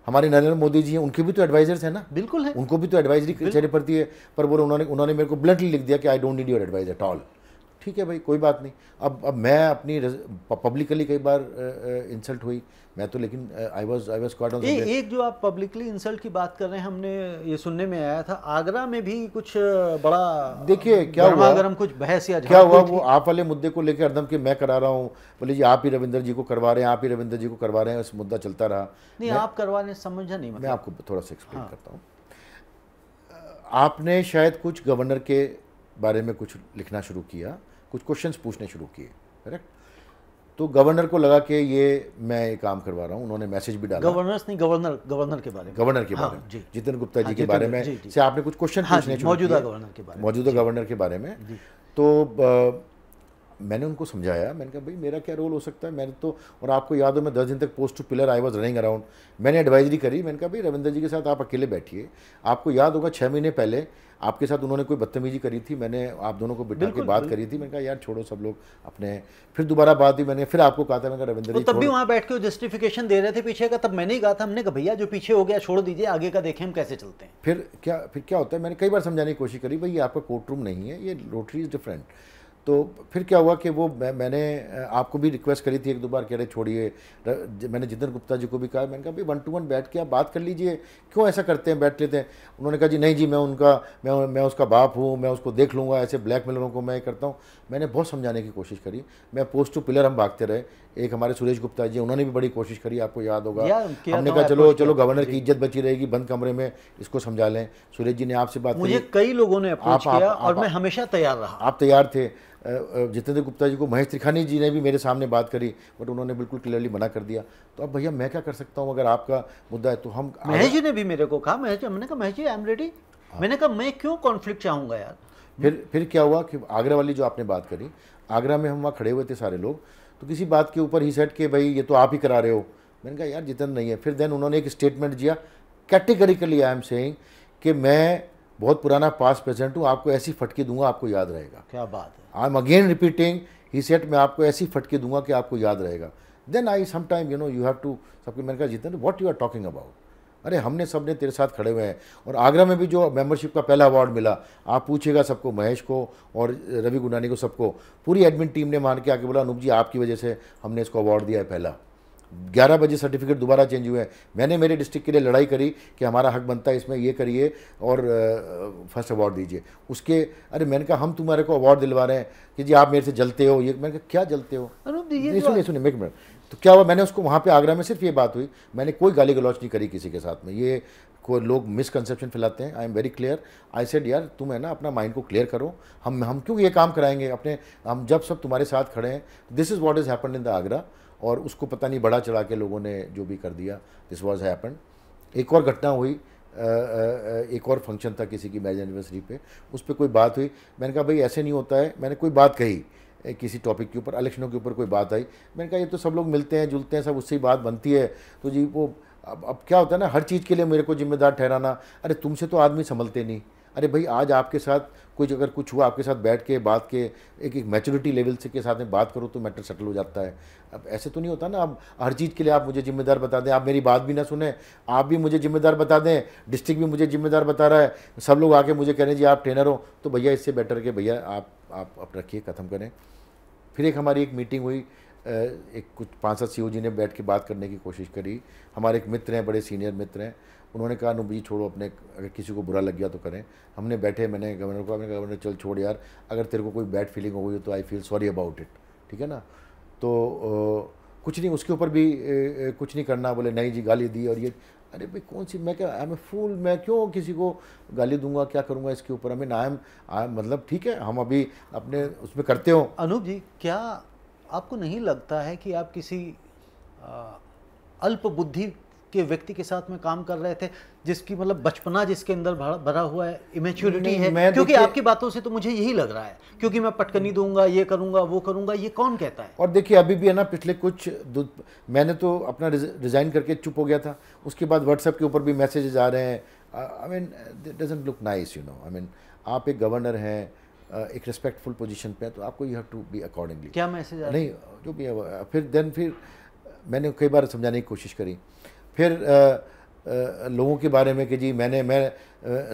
हमारे नरेंद्र मोदी जी हैं, उनके भी तो एडवाइजर्स हैं ना। बिल्कुल है, उनको भी तो एडवाइजरी चेहरे पड़ती है, पर वो उन्होंने मेरे को ब्लंटली लिख दिया कि I don't need your advice at all. ठीक है भाई, कोई बात नहीं। अब मैं अपनी पब्लिकली कई बार इंसल्ट हुई मैं तो, लेकिन आई वाज क्वाइट ऑन। एक जो आप पब्लिकली इंसल्ट की बात कर रहे हैं, हमने ये सुनने में आया था आगरा में भी कुछ बड़ा, देखिए क्या हुआ, गरम कुछ बहस या क्या हुआ, वो आप वाले मुद्दे को लेकर हरदम कि मैं करा रहा हूँ, बोले जी आप ही रविंदर जी को करवा रहे हैं, आप ही रविंदर जी को करवा रहे हैं, इस मुद्दा चलता रहा। नहीं आप करवाने समझा नहीं, मैं आपको थोड़ा सा एक्सप्लेन करता हूँ। आपने शायद कुछ गवर्नर के बारे में कुछ लिखना शुरू किया, कुछ क्वेश्चंस पूछने शुरू किए, करेक्ट? तो गवर्नर को लगा कि ये मैं ये काम करवा रहा हूँ, उन्होंने मैसेज भी डाला। गवर्नर्स नहीं, गवर्नर के बारे में, जितेंद्र गुप्ता जी के बारे में से आपने कुछ क्वेश्चन पूछने शुरू मौजूदा गवर्नर के बारे में, मौजूदा गवर्नर के बारे में। तो मैंने उनको समझाया, मैंने कहा भाई मेरा क्या रोल हो सकता है, मैंने तो, और आपको याद हो मैं 10 दिन तक post to pillar I was running around, मैंने एडवाइजरी करी। मैंने कहा भाई रविंदर जी के साथ आप अकेले बैठिए, आपको याद होगा 6 महीने पहले आपके साथ उन्होंने कोई बदतमीजी करी थी, मैंने आप दोनों को बिठा के बात करी थी। मैंने कहा यार छोड़ो सब लोग अपने, फिर दोबारा बात हुई, मैंने फिर आपको कहा था, मैंने कहा रविंदर जी तब भी वहाँ बैठ के जस्टिफिकेशन दे रहे थे पीछे का, तब मैंने ही कहा था, हमने कहा भैया जो पीछे हो गया छोड़ दीजिए, आगे का देखें हम कैसे चलते हैं। फिर क्या होता है, मैंने कई बार समझाने की कोशिश करी, भाई ये आपका कोर्ट रूम नहीं है, ये रोटरी इज़ डिफरेंट। तो फिर क्या हुआ कि वो मैंने आपको भी रिक्वेस्ट करी थी 1-2 बार, कह रहे छोड़िए। मैंने जितेंद्र गुप्ता जी को भी कहा, मैंने कहा भाई 1 to 1 बैठ के आप बात कर लीजिए, क्यों ऐसा करते हैं, बैठ लेते हैं। उन्होंने कहा जी नहीं जी, मैं उसका बाप हूँ, मैं उसको देख लूँगा, ऐसे ब्लैकमेलरों को मैं करता हूँ। मैंने बहुत समझाने की कोशिश करी, मैं पोस्ट टू पिलर हम भागते रहे। एक हमारे सुरेश गुप्ता जी, उन्होंने भी बड़ी कोशिश करी, आपको याद होगा। हमने कहा चलो गवर्नर की इज्जत बची रहेगी, बंद कमरे में इसको समझा लें। सुरेश जी ने आपसे बात, मुझे कई लोगों ने अप्रोच किया और मैं हमेशा तैयार रहा। आप तैयार थे। जितेंद्र गुप्ता जी को महेश त्रिखानी जी ने भी मेरे सामने बात करी, बट उन्होंने बिल्कुल क्लियरली मना कर दिया। तो अब भैया मैं क्या कर सकता हूँ, अगर आपका मुद्दा है तो हम। महेश जी ने भी मेरे को कहा, हमने कहा Mahesh ji I am ready. मैंने कहा मैं क्यों कॉन्फ्लिक्ट चाहूँगा यार। फिर क्या हुआ कि आगरा वाली जो आपने बात करी, आगरा में हम वहाँ खड़े हुए थे सारे लोग, तो किसी बात के ऊपर ही सेट कि भाई ये तो आप ही करा रहे हो। मैंने कहा यार जितेंद्र नहीं है। फिर देन उन्होंने एक स्टेटमेंट दिया, कैटेगरिकली आई एम सेइंग कि मैं बहुत पुराना पास्ट प्रेजेंट हूँ, आपको ऐसी फटकी दूंगा आपको याद रहेगा। क्या बात है। I am again repeating, he said मैं आपको ऐसी फटकी दूंगा कि आपको याद रहेगा। Then I some time you have to सबके। मैंने कहा Jitendra what you are talking about, अरे हमने सब ने तेरे साथ खड़े हुए हैं। और आगरा में भी जो मेंबरशिप का पहला अवार्ड मिला, आप पूछिएगा सबको, महेश को और रवि गुनानी को, सबको, पूरी एडमिन टीम ने मान के आके बोला अनूप जी आपकी वजह से हमने इसको अवार्ड दिया है पहला। 11 बजे सर्टिफिकेट दोबारा चेंज हुए हैं। मैंने मेरे डिस्ट्रिक्ट के लिए लड़ाई करी कि हमारा हक बनता है, इसमें ये करिए और फर्स्ट अवार्ड दीजिए। उसके अरे मैंने कहा हम तुम्हारे को अवार्ड दिलवा रहे हैं कि जी आप मेरे से जलते हो। ये मैंने कहा क्या जलते हो, सुनिए एक मिनट। तो क्या हुआ, मैंने उसको वहाँ पे आगरा में सिर्फ ये बात हुई, मैंने कोई गाली गलौच नहीं करी किसी के साथ में। ये कोई लोग मिसकंसेप्शन फैलाते हैं। I am very clear, I said यार तुम है ना अपना माइंड को क्लियर करो, हम क्यों ये काम कराएंगे अपने, हम जब सब तुम्हारे साथ खड़े हैं। This is what is happened in the Agra. और उसको पता नहीं बढ़ा चढ़ा के लोगों ने जो भी कर दिया, दिस वॉज हैपन। एक और घटना हुई, एक और फंक्शन था किसी की मैरिज एनिवर्सरी पे, उस पर कोई बात हुई। मैंने कहा भाई ऐसे नहीं होता है। मैंने कोई बात कही किसी टॉपिक के ऊपर, इलेक्शनों के ऊपर कोई बात आई, मैंने कहा ये तो सब लोग मिलते हैं जुलते हैं, सब उससे ही बात बनती है। तो जी वो अब क्या होता है ना, हर चीज़ के लिए मेरे को जिम्मेदार ठहराना। अरे तुमसे तो आदमी संभलते नहीं। अरे भाई आज आपके साथ कुछ अगर कुछ हुआ, आपके साथ बैठ के बात के एक मैच्योरिटी लेवल से के साथ में बात करो तो मैटर सेटल हो जाता है। अब ऐसे तो नहीं होता ना, अब हर चीज़ के लिए आप मुझे जिम्मेदार बता दें, आप मेरी बात भी ना सुने, आप भी मुझे जिम्मेदार बता दें, डिस्ट्रिक्ट भी मुझे जिम्मेदार बता रहा है, सब लोग आके मुझे कह रहे हैं जी आप ट्रेनर हो। तो भैया इससे बेटर के भैया आप रखिए, ख़त्म करें। फिर एक हमारी एक मीटिंग हुई, एक कुछ 5-7 सीओ जी ने बैठ के बात करने की कोशिश करी। हमारे एक मित्र हैं, बड़े सीनियर मित्र हैं, उन्होंने कहा अनूप जी छोड़ो, अपने अगर किसी को बुरा लग गया तो करें। हमने बैठे, मैंने गवर्नर को, मैंने गवर्नर चल छोड़ यार, अगर तेरे को कोई बैड फीलिंग हो गई तो I feel sorry about it, ठीक है ना। तो कुछ नहीं, उसके ऊपर भी कुछ नहीं करना। बोले नहीं जी गाली दी और ये, अरे भाई कौन सी, मैं क्या आई एम ए फूल, मैं क्यों किसी को गाली दूंगा, क्या करूंगा इसके ऊपर। हमें आई एम मतलब ठीक है हम अभी अपने उसमें करते हो। अनूप जी क्या आपको नहीं लगता है कि आप किसी अल्प बुद्धि के व्यक्ति के साथ में काम कर रहे थे, जिसकी मतलब बचपना जिसके अंदर भरा हुआ है, इमेच्योरिटी है? क्योंकि आपकी बातों से तो मुझे यही लग रहा है, क्योंकि मैं पटकनी दूंगा, ये करूंगा, वो करूंगा, ये कौन कहता है? और देखिए अभी भी है ना, पिछले कुछ मैंने तो अपना रिजाइन करके चुप हो गया था, उसके बाद व्हाट्सएप के ऊपर भी मैसेजेस आ रहे हैं। I mean it doesn't look nice, you know. I mean आप एक गवर्नर हैं, एक रिस्पेक्टफुल पोजीशन पे है, तो आपको you have to be accordingly. क्या मैसेज आ नहीं जो भी है, फिर मैंने कई बार समझाने की कोशिश करी, फिर लोगों के बारे में कि जी मैं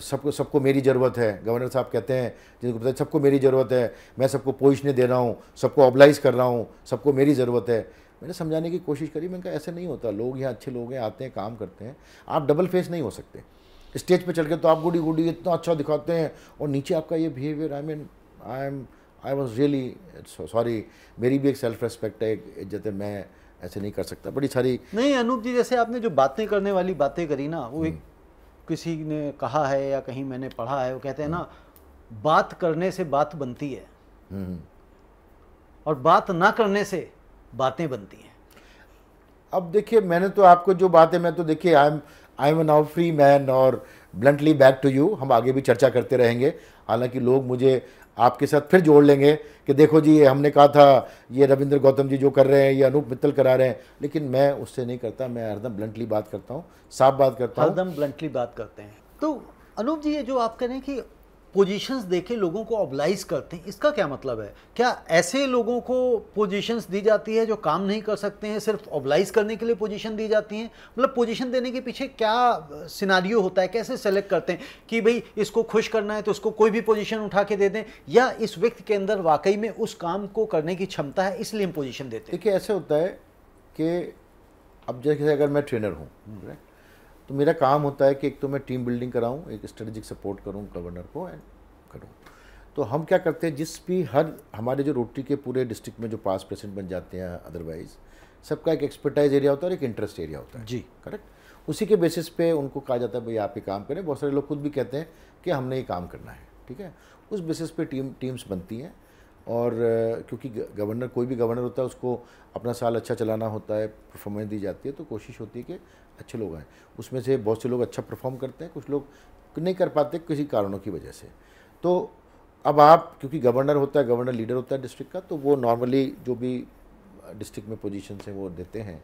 सबको मेरी ज़रूरत है। गवर्नर साहब कहते हैं, जिनको पता है सबको मेरी ज़रूरत है, मैं सबको पोजीशनें दे रहा हूँ, सबको ऑबलाइज कर रहा हूँ, सबको मेरी ज़रूरत है। मैंने समझाने की कोशिश करी, मैंने कहा ऐसे नहीं होता, लोग यहाँ अच्छे लोग हैं, आते हैं, काम करते हैं, आप डबल फेस नहीं हो सकते। स्टेज पे चढ़ के तो आप गुडी गुडी इतना अच्छा दिखाते हैं और नीचे आपका ये behaviour, I was really sorry, मेरी भी एक सेल्फ रेस्पेक्ट है, एक इज्जत है, मैं ऐसे नहीं कर सकता। बड़ी सारी नहीं अनूप जी, जैसे आपने जो बातें करने वाली बातें करी ना, वो एक किसी ने कहा है या कहीं मैंने पढ़ा है, वो कहते हैं ना, बात करने से बात बनती है और बात ना करने से बातें बनती हैं। अब देखिए मैंने तो आपको जो बात है, मैं तो देखिए I am now free man और ब्लंटली बैक टू यू, हम आगे भी चर्चा करते रहेंगे। हालांकि लोग मुझे आपके साथ फिर जोड़ लेंगे कि देखो जी ये हमने कहा था, ये रविंद्र गौतम जी जो कर रहे हैं, ये अनूप मित्तल करा रहे हैं, लेकिन मैं उससे नहीं करता। मैं हरदम ब्लंटली बात करता हूँ, साफ बात करता हूँ, हरदम ब्लंटली बात करते हैं। तो अनूप जी, ये जो आप कह रहे हैं कि पोजीशंस देके लोगों को ऑबलाइज करते हैं, इसका क्या मतलब है? क्या ऐसे लोगों को पोजीशंस दी जाती है जो काम नहीं कर सकते हैं, सिर्फ ऑबलाइज करने के लिए पोजीशन दी जाती हैं? मतलब पोजीशन देने के पीछे क्या सिनारियो होता है? कैसे सेलेक्ट करते हैं कि भाई इसको खुश करना है तो उसको कोई भी पोजीशन उठा के दे दें, या इस व्यक्ति के अंदर वाकई में उस काम को करने की क्षमता है इसलिए हम पोजीशन देते हैं? देखिए ऐसे होता है कि अब जैसे अगर मैं ट्रेनर हूँ, तो मेरा काम होता है कि एक तो मैं टीम बिल्डिंग कराऊं, एक स्ट्रेटेजिक सपोर्ट करूं गवर्नर को एंड करूं। तो हम क्या करते हैं, जिस भी हमारे जो रोटरी के पूरे डिस्ट्रिक्ट में जो पास प्रेसिडेंट बन जाते हैं, अदरवाइज सबका एक एक्सपर्टाइज एरिया होता है और एक इंटरेस्ट एरिया होता है जी, करेक्ट। उसी के बेसिस पे उनको कहा जाता है भाई आप ये काम करें। बहुत सारे लोग खुद भी कहते हैं कि हमने ये काम करना है, ठीक है। उस बेसिस पे टीम्स बनती हैं और क्योंकि गवर्नर, कोई भी गवर्नर होता है, उसको अपना साल अच्छा चलाना होता है, परफॉर्मेंस दी जाती है, तो कोशिश होती है कि अच्छे लोग आएँ। उसमें से बहुत से लोग अच्छा परफॉर्म करते हैं, कुछ लोग नहीं कर पाते किसी कारणों की वजह से। तो अब आप, क्योंकि गवर्नर होता है, गवर्नर लीडर होता है डिस्ट्रिक्ट का, तो वो नॉर्मली जो भी डिस्ट्रिक्ट में पोजीशंस हैं वो देते हैं,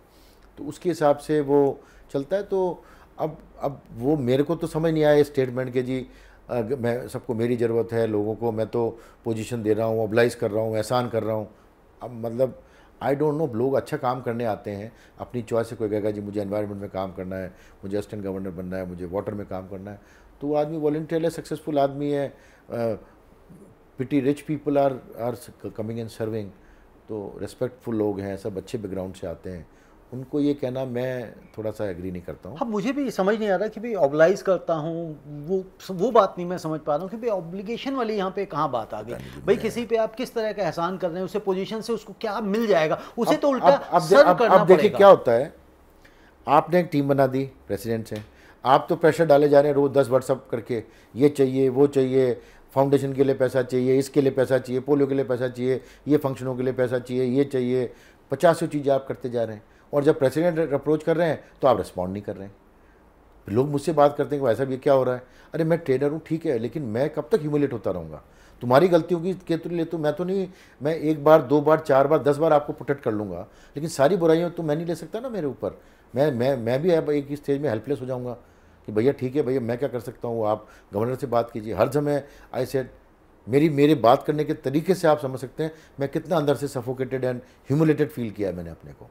तो उसके हिसाब से वो चलता है। तो अब वो मेरे को तो समझ नहीं आया स्टेटमेंट के जी मैं सबको मेरी ज़रूरत है, लोगों को मैं तो पोजीशन दे रहा हूँ, ऑबलाइज कर रहा हूँ, एहसान कर रहा हूँ। अब मतलब आई डोंट नो, लोग अच्छा काम करने आते हैं अपनी चॉइस से। कोई कहेगा जी मुझे एनवायरनमेंट में काम करना है, मुझे असिस्टेंट गवर्नर बनना है, मुझे वाटर में काम करना है, तो वो आदमी वॉलंटियर है, सक्सेसफुल आदमी है। Pity rich people are coming and serving. तो रिस्पेक्टफुल लोग हैं, सब अच्छे बैकग्राउंड से आते हैं, उनको ये कहना मैं थोड़ा सा एग्री नहीं करता हूँ। हाँ, मुझे भी समझ नहीं आ रहा कि भाई ऑबलाइज करता हूँ, वो बात नहीं मैं समझ पा रहा हूँ कि भाई ऑब्लिगेशन वाली यहाँ पे कहाँ बात आ गई। भाई किसी पे आप किस तरह का एहसान कर रहे हैं, उसे पोजीशन से उसको क्या मिल जाएगा, उसे तो उल्टा सर्व करना पड़ेगा। अब देखिए क्या होता है, आपने एक टीम बना दी प्रेसिडेंट से, आप तो प्रेशर डाले जा रहे हैं रोज 10 व्हाट्सअप करके, ये चाहिए, वो चाहिए, फाउंडेशन के लिए पैसा चाहिए, इसके लिए पैसा चाहिए, पोलियो के लिए पैसा चाहिए, ये फंक्शनों के लिए पैसा चाहिए, ये चाहिए, 50 चीज़ें आप करते जा रहे हैं। और जब प्रेसिडेंट अप्रोच कर रहे हैं तो आप रिस्पॉन्ड नहीं कर रहे हैं। लोग मुझसे बात करते हैं कि भाई साहब ये क्या हो रहा है? अरे मैं ट्रेनर हूँ, ठीक है, लेकिन मैं कब तक ह्यूमिलेट होता रहूँगा? तुम्हारी गलतियों की के तो ले, तो मैं तो नहीं, मैं 1 बार 2 बार 4 बार 10 बार आपको प्रोटेक्ट कर लूँगा, लेकिन सारी बुराइयाँ तो मैं नहीं ले सकता ना मेरे ऊपर। मैं भी अब एक स्टेज में हेल्पलेस हो जाऊँगा कि भैया ठीक है भैया, मैं क्या कर सकता हूँ, आप गवर्नर से बात कीजिए। हर समय आई सेड, मेरे बात करने के तरीके से आप समझ सकते हैं मैं कितना अंदर से सफोकेटेड एंड ह्यूमिलेटेड फील किया है मैंने अपने को।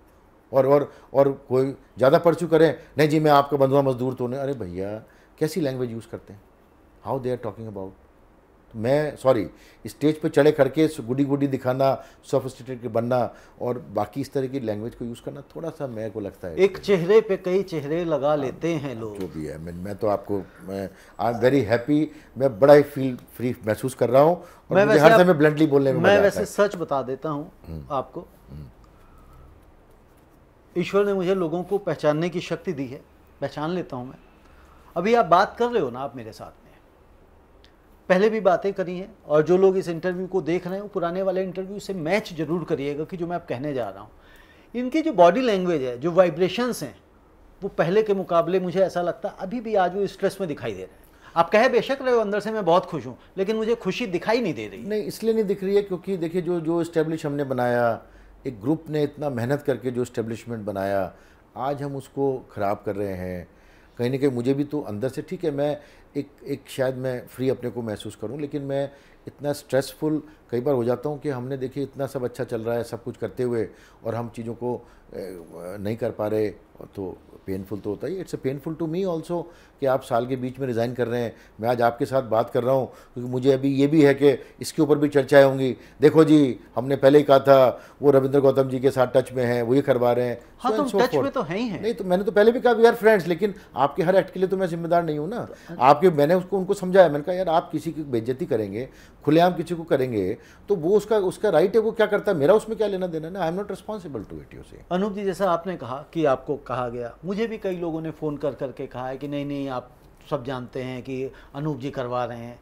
और कोई ज़्यादा परस्यू करें, नहीं जी मैं आपका बंधुआ मजदूर तो नहीं। अरे भैया कैसी लैंग्वेज यूज़ करते हैं, how they are talking about. मैं सॉरी, स्टेज पे चढ़े करके गुडी गुडी दिखाना, सोफिस्टिकेटेड बनना और बाकी इस तरह की लैंग्वेज को यूज़ करना थोड़ा सा मेरे को लगता है, एक चेहरे पे कई चेहरे लगा लेते हैं लोग। जो भी है, मैं तो आपको, मैं आई एम वेरी हैप्पी, मैं बड़ा ही फील फ्री महसूस कर रहा हूँ और मुझे हर समय ब्लंटली बोलने में मैं वैसे सच बता देता हूँ आपको, ईश्वर ने मुझे लोगों को पहचानने की शक्ति दी है, पहचान लेता हूँ मैं। अभी आप बात कर रहे हो ना, आप मेरे साथ में पहले भी बातें करी हैं, और जो लोग इस इंटरव्यू को देख रहे हैं वो पुराने वाले इंटरव्यू से मैच जरूर करिएगा कि जो मैं अब कहने जा रहा हूँ। इनकी जो बॉडी लैंग्वेज है, जो वाइब्रेशंस हैं, वो पहले के मुकाबले मुझे ऐसा लगता है अभी भी आज वो स्ट्रेस में दिखाई दे रहे हैं। आप कहे बेशक रहे हो अंदर से मैं बहुत खुश हूँ, लेकिन मुझे खुशी दिखाई नहीं दे रही। नहीं, इसलिए नहीं दिख रही है क्योंकि देखिए जो इस्टेब्लिश हमने बनाया, एक ग्रुप ने इतना मेहनत करके जो इस्टेब्लिशमेंट बनाया, आज हम उसको ख़राब कर रहे हैं। कहीं ना कहीं मुझे भी तो अंदर से, ठीक है मैं एक शायद मैं फ्री अपने को महसूस करूं, लेकिन मैं इतना स्ट्रेसफुल कई बार हो जाता हूं कि हमने देखिए इतना सब अच्छा चल रहा है सब कुछ करते हुए और हम चीज़ों को नहीं कर पा रहे, तो पेनफुल तो होता ही। It's painful to me also कि आप साल के बीच में रिज़ाइन कर रहे हैं। मैं आज आपके साथ बात कर रहा हूं क्योंकि मुझे अभी ये भी है कि इसके ऊपर भी चर्चाएं होंगी। देखो जी, हमने पहले ही कहा था वो रविंद्र गौतम जी के साथ टच में हैं, वही करवा रहे हैं। हाँ, तुम टच में तो है ही हैं। नहीं तो मैंने तो पहले भी कहा वी आर फ्रेंड्स, लेकिन आपके हर एक्ट के लिए तो मैं जिम्मेदार नहीं हूँ ना। आपके मैंने उनको समझाया, मैंने कहा यार आप किसी की बेइज्जती करेंगे, खुलेआम किसी को करेंगे तो वो उसका राइट है, वो क्या करता है, मेरा उसमें क्या लेना देना ना। I am not responsible to it. You say Anoop जी, जैसा आपने कहा कि आपको कहा गया, मुझे भी कई लोगों ने फ़ोन कर करके कहा है कि नहीं आप सब जानते हैं कि अनूप जी करवा रहे हैं।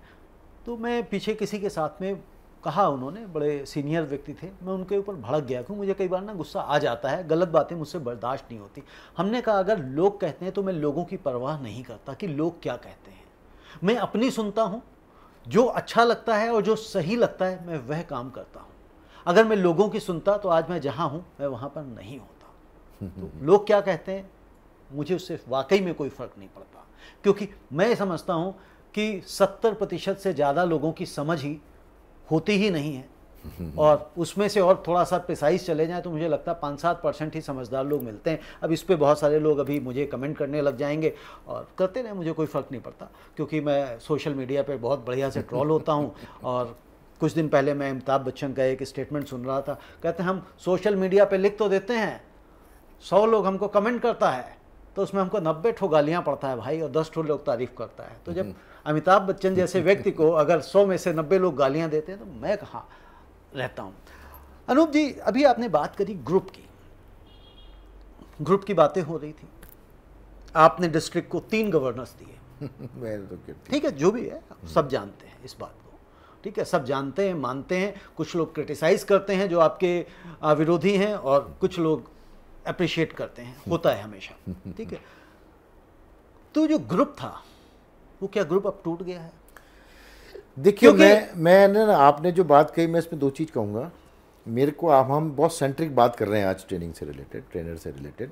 तो मैं पीछे किसी के साथ में कहा, उन्होंने बड़े सीनियर व्यक्ति थे, मैं उनके ऊपर भड़क गया क्योंकि मुझे कई बार ना गुस्सा आ जाता है, गलत बातें मुझसे बर्दाश्त नहीं होती। हमने कहा अगर लोग कहते हैं तो मैं लोगों की परवाह नहीं करता कि लोग क्या कहते हैं, मैं अपनी सुनता हूँ, जो अच्छा लगता है और जो सही लगता है मैं वह काम करता हूँ। अगर मैं लोगों की सुनता तो आज मैं जहाँ हूँ मैं वहाँ पर नहीं होता। तो लोग क्या कहते हैं मुझे उससे वाकई में कोई फ़र्क नहीं पड़ता, क्योंकि मैं समझता हूँ कि 70% से ज़्यादा लोगों की समझ ही होती ही नहीं है और उसमें से और थोड़ा सा प्रिसाइज चले जाएं तो मुझे लगता है 5-7% ही समझदार लोग मिलते हैं। अब इस पे बहुत सारे लोग अभी मुझे कमेंट करने लग जाएंगे और करते रहे, मुझे कोई फ़र्क नहीं पड़ता क्योंकि मैं सोशल मीडिया पे बहुत बढ़िया से ट्रोल होता हूँ। और कुछ दिन पहले मैं अमिताभ बच्चन का एक स्टेटमेंट सुन रहा था, कहते हैं हम सोशल मीडिया पर लिख तो देते हैं, 100 लोग हमको कमेंट करता है तो उसमें हमको 90 ठो गालियाँ पड़ता है भाई और 10 ठो लोग तारीफ़ करता है। तो जब अमिताभ बच्चन जैसे व्यक्ति को अगर 100 में से 90 लोग गालियां देते हैं तो मैं कहाँ रहता हूँ। अनूप जी, अभी आपने बात करी ग्रुप की बातें हो रही थी, आपने डिस्ट्रिक्ट को 3 गवर्नर्स दिए। ठीक है, जो भी है सब जानते हैं इस बात को, ठीक है, सब जानते हैं, मानते हैं। कुछ लोग क्रिटिसाइज करते हैं जो आपके विरोधी हैं और कुछ लोग अप्रिशिएट करते हैं, होता है हमेशा, ठीक है। तो जो ग्रुप था वो क्या ग्रुप अब टूट गया है? देखिए मैंने ना, आपने जो बात कही मैं इसमें 2 चीज़ कहूँगा। मेरे को हम बहुत सेंट्रिक बात कर रहे हैं आज ट्रेनिंग से रिलेटेड, ट्रेनर से रिलेटेड।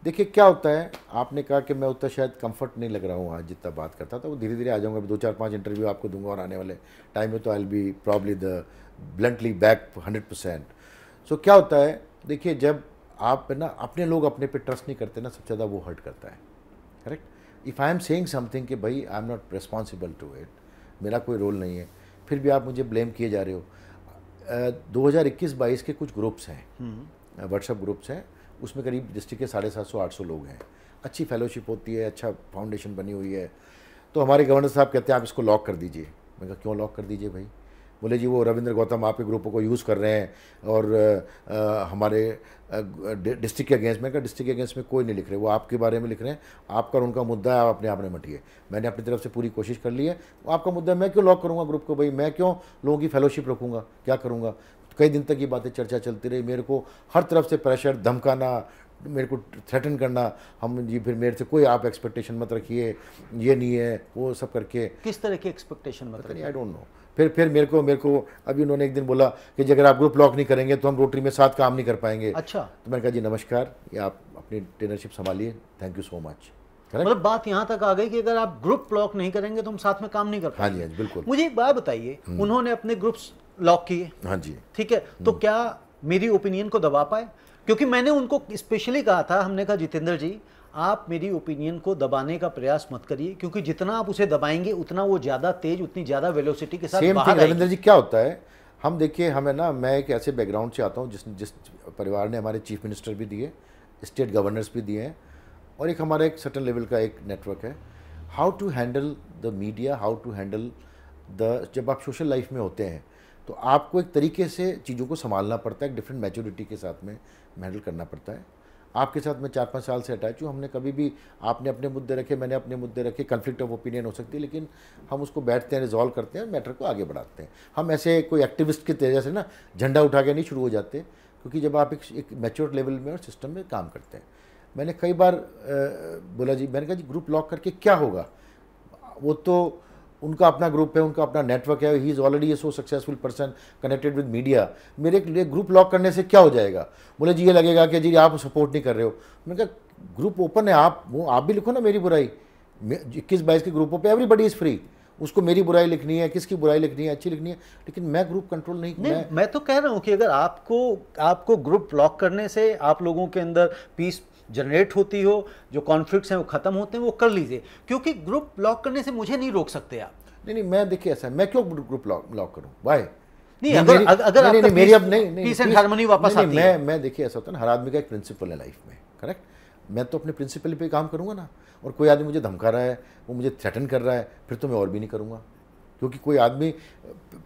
देखिए क्या होता है, आपने कहा कि मैं उतना शायद कंफर्ट नहीं लग रहा हूँ आज जितना बात करता था, वो धीरे धीरे आ जाऊँगा। 2-4-5 इंटरव्यू आपको दूंगा और आने वाले टाइम में तो I will be probably the bluntly back 100%। सो क्या होता है, देखिए जब आप ना अपने लोग अपने पे ट्रस्ट नहीं करते ना, सबसे ज़्यादा वो हर्ट करता है। Correct. If I am saying something कि भाई I am not responsible to it, मेरा कोई रोल नहीं है, फिर भी आप मुझे ब्लेम किए जा रहे हो। 2021-22 के कुछ ग्रुप्स हैं, व्हाट्सएप ग्रुप्स हैं, उसमें करीब डिस्ट्रिक्ट के 750-800 लोग हैं। अच्छी फेलोशिप होती है, अच्छा फाउंडेशन बनी हुई है। तो हमारे गवर्नर साहब कहते हैं आप इसको लॉक कर दीजिए। मैं कहा क्यों लॉक कर दीजिए भाई? बोले जी वो रविंद्र गौतम आपके ग्रुपों को यूज़ कर रहे हैं और हमारे डिस्ट्रिक्ट के अगेंस्ट। मैं कहा डिस्ट्रिक्ट के अगेंस्ट में कोई नहीं लिख रहे, वो आपके बारे में लिख रहे हैं, आपका और उनका मुद्दा है, आप अपने आप निपटिए। मैंने अपनी तरफ से पूरी कोशिश कर ली है, वो आपका मुद्दा है, मैं क्यों लॉक करूँगा ग्रुप को भाई? मैं क्यों लोगों की फेलोशिप रखूँगा? क्या करूँगा? कई दिन तक ये बातें चर्चा चलती रही, मेरे को हर तरफ से प्रेशर, धमकाना, मेरे को थ्रेटन करना, हम जी फिर मेरे से कोई आप एक्सपेक्टेशन मत रखिए, ये नहीं है, वो सब करके। किस तरह की एक्सपेक्टेशन मत रखिए? I don't know. फिर मेरे को अभी उन्होंने एक दिन बोला कि अगर आप ग्रुप लॉक नहीं करेंगे तो हम रोटरी में साथ काम नहीं कर पाएंगे। अच्छा। तो मैंने कहा जी नमस्कार, ये आप अपनी ट्रेनरशिप संभालिए, थैंक यू सो मच। मतलब बात यहाँ तक आ गई कि अगर आप ग्रुप लॉक नहीं करेंगे तो हम साथ में काम नहीं कर पाएंगे। हाँ जी, बिल्कुल। मुझे एक बात बताइए, उन्होंने अपने ग्रुप्स लॉक किए, हाँ जी, ठीक है, तो क्या मेरी ओपिनियन को दबा पाए? क्योंकि मैंने उनको स्पेशली कहा था, हमने कहा जितेंद्र जी आप मेरी ओपिनियन को दबाने का प्रयास मत करिए, क्योंकि जितना आप उसे दबाएंगे उतना वो ज़्यादा तेज, उतनी ज़्यादा वेलोसिटी के साथ बाहर आएगी। रविंद्र जी क्या होता है, हम देखिए हमें ना, मैं एक ऐसे बैकग्राउंड से आता हूँ जिस परिवार ने हमारे चीफ मिनिस्टर भी दिए, स्टेट गवर्नर्स भी दिए हैं, और एक हमारा एक सर्टन लेवल का एक नेटवर्क है। How to handle the media, how to handle the, जब आप सोशल लाइफ में होते हैं तो आपको एक तरीके से चीज़ों को संभालना पड़ता है, एक डिफरेंट मैच्योरिटी के साथ में हैंडल करना पड़ता है। आपके साथ मैं 4-5 साल से अटैच हूँ, हमने कभी भी, आपने अपने मुद्दे रखे, मैंने अपने मुद्दे रखे, कन्फ्लिक्ट ऑफ ओपिनियन हो सकती है, लेकिन हम उसको बैठते हैं, रिजॉल्व करते हैं, मैटर को आगे बढ़ाते हैं। हम ऐसे कोई एक्टिविस्ट की तरह से ना झंडा उठा के नहीं शुरू हो जाते, क्योंकि जब आप एक मैच्योर लेवल में और सिस्टम में काम करते हैं, मैंने कई बार बोला जी, मैंने कहा जी ग्रुप लॉक करके क्या होगा, वो तो उनका अपना ग्रुप है, उनका अपना नेटवर्क है, he is already A so successful person connected with media, मेरे लिए ग्रुप लॉक करने से क्या हो जाएगा। बोले जी ये लगेगा कि जी आप सपोर्ट नहीं कर रहे हो। मैंने कहा ग्रुप ओपन है, आप भी लिखो ना मेरी बुराई, 21-22 के ग्रुपों पे एवरीबडी इज़ फ्री, उसको मेरी बुराई लिखनी है, किसकी बुराई लिखनी है, अच्छी लिखनी है, लेकिन मैं ग्रुप कंट्रोल नहीं। मैं तो कह रहा हूं कि अगर आपको ग्रुप लॉक करने से आप लोगों के अंदर पीस जनरेट होती हो, जो कॉन्फ्लिक्ट्स हैं वो खत्म होते हैं, वो कर लीजिए, क्योंकि ग्रुप लॉक करने से मुझे नहीं रोक सकते आप। नहीं, मैं देखिए ऐसा है, मैं क्यों ग्रुप लॉक करूं, वाई नहीं, अगर मेरी अब नहीं पीस एंड हार्मनी वापस आती है। मैं देखिए ऐसा होता है ना, हर आदमी का एक प्रिंसिपल है लाइफ में, करेक्ट। मैं तो अपने प्रिंसिपल पे काम करूंगा ना, और कोई आदमी मुझे धमका रहा है, वो मुझे थ्रेटन कर रहा है, फिर तो मैं और भी नहीं करूंगा। क्योंकि कोई आदमी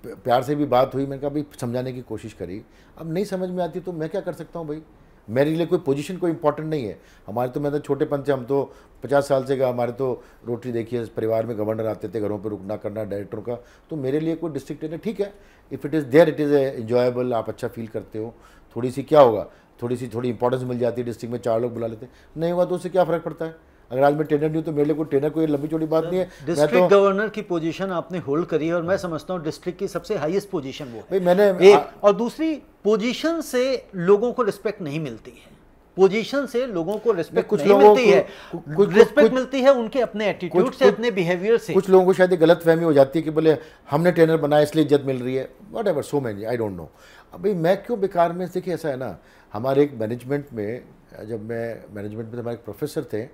प्यार से भी बात हुई, मैंने कहा भाई समझाने की कोशिश करी, अब नहीं समझ में आती तो मैं क्या कर सकता हूँ भाई। मेरे लिए कोई पोजीशन कोई इंपॉर्टेंट नहीं है। हमारे तो, मैं तो छोटेपन से, हम तो 50 साल से हमारे तो रोटरी देखिए, परिवार में गवर्नर आते थे, घरों पे रुकना करना डायरेक्टरों का, तो मेरे लिए कोई डिस्ट्रिक्ट ट्रेनर ठीक है, if it is there it is enjoyable, आप अच्छा फील करते हो, थोड़ी सी क्या होगा, थोड़ी इंपॉर्टेंस मिल जाती है, डिस्ट्रिक्ट में 4 लोग बुला लेते, नहीं हुआ तो उससे क्या फ़र्क पड़ता है। अगर आज मैं ट्रेनर नहीं हूँ तो मेरे लिए कोई ट्रेनर कोई लंबी चौड़ी बात नहीं है। डिस्ट्रिक्ट गवर्नर की पोजीशन आपने होल्ड करी है, और मैं समझता हूँ डिस्ट्रिक्ट की सबसे हाईएस्ट पोजीशन वो है। मैंने और दूसरी, पोजीशन से लोगों को रिस्पेक्ट नहीं मिलती है, पोजीशन से लोगों को रिस्पेक्ट नहीं मिलती है, रिस्पेक्ट मिलती है उनके अपने एटीट्यूड से, अपने बिहेवियर से। कुछ लोगों को शायद गलत फहमी हो जाती है कि बोले हमने ट्रेनर बनाया इसलिए इज्जत मिल रही है, what ever, so many, I don't know. अभी मैं क्यों बेकार में, देखिए ऐसा है ना, हमारे एक मैनेजमेंट में, जब मैं मैनेजमेंट में, हमारे एक प्रोफेसर थे,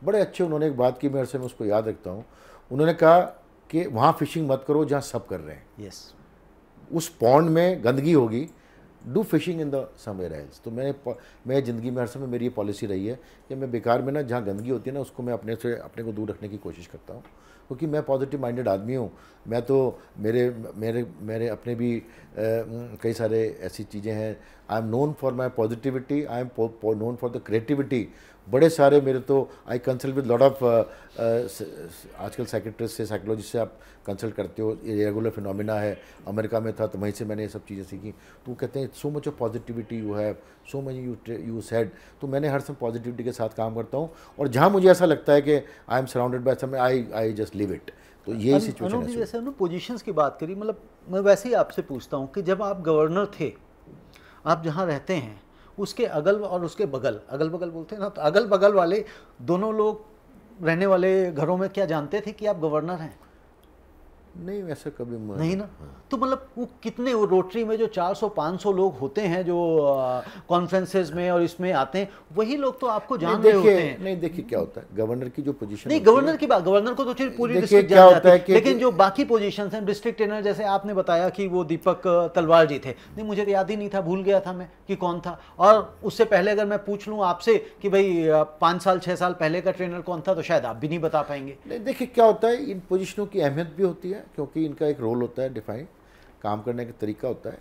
बड़े अच्छे, उन्होंने एक बात की, मेरे से मैं उसको याद रखता हूँ। उन्होंने कहा कि वहाँ फिशिंग मत करो जहाँ सब कर रहे हैं। यस, उस पॉन्ड में गंदगी होगी, do fishing in the somewhere else. तो मैं ज़िंदगी में हर समय मेरी ये पॉलिसी रही है कि मैं बेकार में ना, जहाँ गंदगी होती है ना, उसको मैं अपने को दूर रखने की कोशिश करता हूँ, क्योंकि मैं पॉजिटिव माइंडेड आदमी हूँ। मैं तो मेरे अपने भी कई सारे ऐसी चीज़ें हैं। I am known for my positivity, I am known for the creativity. बड़े सारे मेरे तो, I consult with lot of, आजकल साइकेट्रिस्ट से, साइकोलॉजिस्ट से आप कंसल्ट करते हो, ये रेगुलर फिनोमिना है, अमेरिका में था तो वहीं से मैंने ये सब चीज़ें सीखी। तो वो कहते हैं so much of positivity you have, so much you said. तो मैंने हर समय पॉजिटिविटी के साथ काम करता हूँ, और जहाँ मुझे ऐसा लगता है कि I am surrounded by some, I just live it. तो यही सिचुएशन है। जैसे उन्होंने पोजीशंस की बात करी, मतलब मैं वैसे ही आपसे पूछता हूँ कि जब आप गवर्नर थे, आप जहाँ रहते हैं उसके अगल और उसके बगल, अगल बगल बोलते हैं ना, तो अगल बगल वाले दोनों लोग रहने वाले घरों में क्या जानते थे कि आप गवर्नर हैं? नहीं, वैसे कभी नहीं ना। हाँ। तो मतलब वो कितने, वो रोटरी में जो 400-500 लोग होते हैं जो कॉन्फ्रेंसेस में और इसमें आते हैं, वही लोग तो आपको जान रहे होते हैं। नहीं, देखिए क्या होता है, गवर्नर की जो पोजीशन, नहीं गवर्नर की बात, गवर्नर को तो पूरी डिस्ट्रिक्ट जान जाती है, लेकिन जो बाकी पोजीशंस हैं, डिस्ट्रिक्ट ट्रेनर, जैसे आपने बताया कि वो दीपक तलवार जी थे, नहीं मुझे याद ही नहीं था, भूल गया था मैं कि कौन था। और उससे पहले अगर मैं पूछ लूँ आपसे कि भाई 5 साल 6 साल पहले का ट्रेनर कौन था, तो शायद आप भी नहीं बता पाएंगे। नहीं, देखिए क्या होता है, इन पोजीशनों की अहमियत भी होती है, क्योंकि इनका एक रोल होता है डिफाइन, काम करने का तरीका होता है,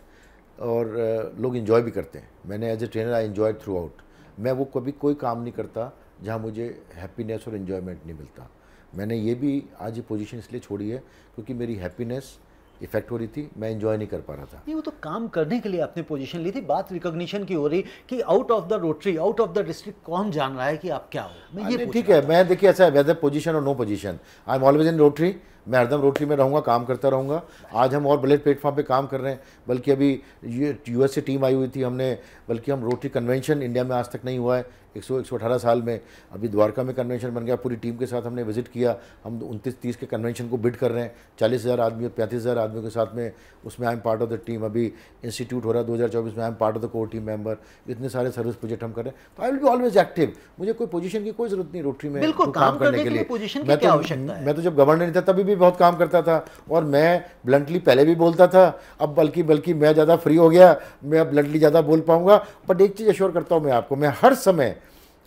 और लोग इन्जॉय भी करते हैं। मैंने as a trainer I enjoy throughout. मैं वो कभी कोई काम नहीं करता जहाँ मुझे हैप्पीनेस और इन्जॉयमेंट नहीं मिलता। मैंने ये भी आज ये पोजीशन इसलिए छोड़ी है क्योंकि मेरी हैप्पीनेस इफेक्ट हो रही थी, मैं एंजॉय नहीं कर पा रहा था। नहीं, वो तो काम करने के लिए आपने पोजीशन ली थी, बात रिकॉग्निशन की हो रही कि out of the rotary, out of the district कौन जान रहा है कि आप क्या हो। मैं ये ठीक है, मैं देखिए ऐसा है, वेदर पोजीशन और no position, I am always in Rotary. मैं हरदम रोटरी में रहूँगा, काम करता रहूँगा। आज हम और बड़े प्लेटफॉर्म पे काम कर रहे हैं, बल्कि अभी यूएस से टीम आई हुई थी, हमने, बल्कि हम रोटरी कन्वेंशन इंडिया में आज तक नहीं हुआ है 118 साल में। अभी द्वारका में कन्वेंशन बन गया, पूरी टीम के साथ हमने विजिट किया। हम 29-30 के कन्वेंशन को बिड कर रहे हैं, 40,000 आदमी और 35,000 आदमियों के साथ में, उसमें I am part of the team. अभी इंस्टीट्यूट हो रहा है 2024 में, I am part of the core team member. इतने सारे सर्विस प्रोजेक्ट हम कर रहे हैं, तो I will be always active. मुझे कोई पोजीशन की कोई जरूरत नहीं रोटरी में काम करने के लिए। मैं तो जब गवर्नर नहीं था तभी भी बहुत काम करता था, और मैं ब्लंटली पहले भी बोलता था, अब बल्कि मैं ज़्यादा फ्री हो गया, मैं अब ब्लंटली ज़्यादा बोल पाऊंगा। बट एक चीज़ एश्योर करता हूँ मैं आपको, मैं हर समय,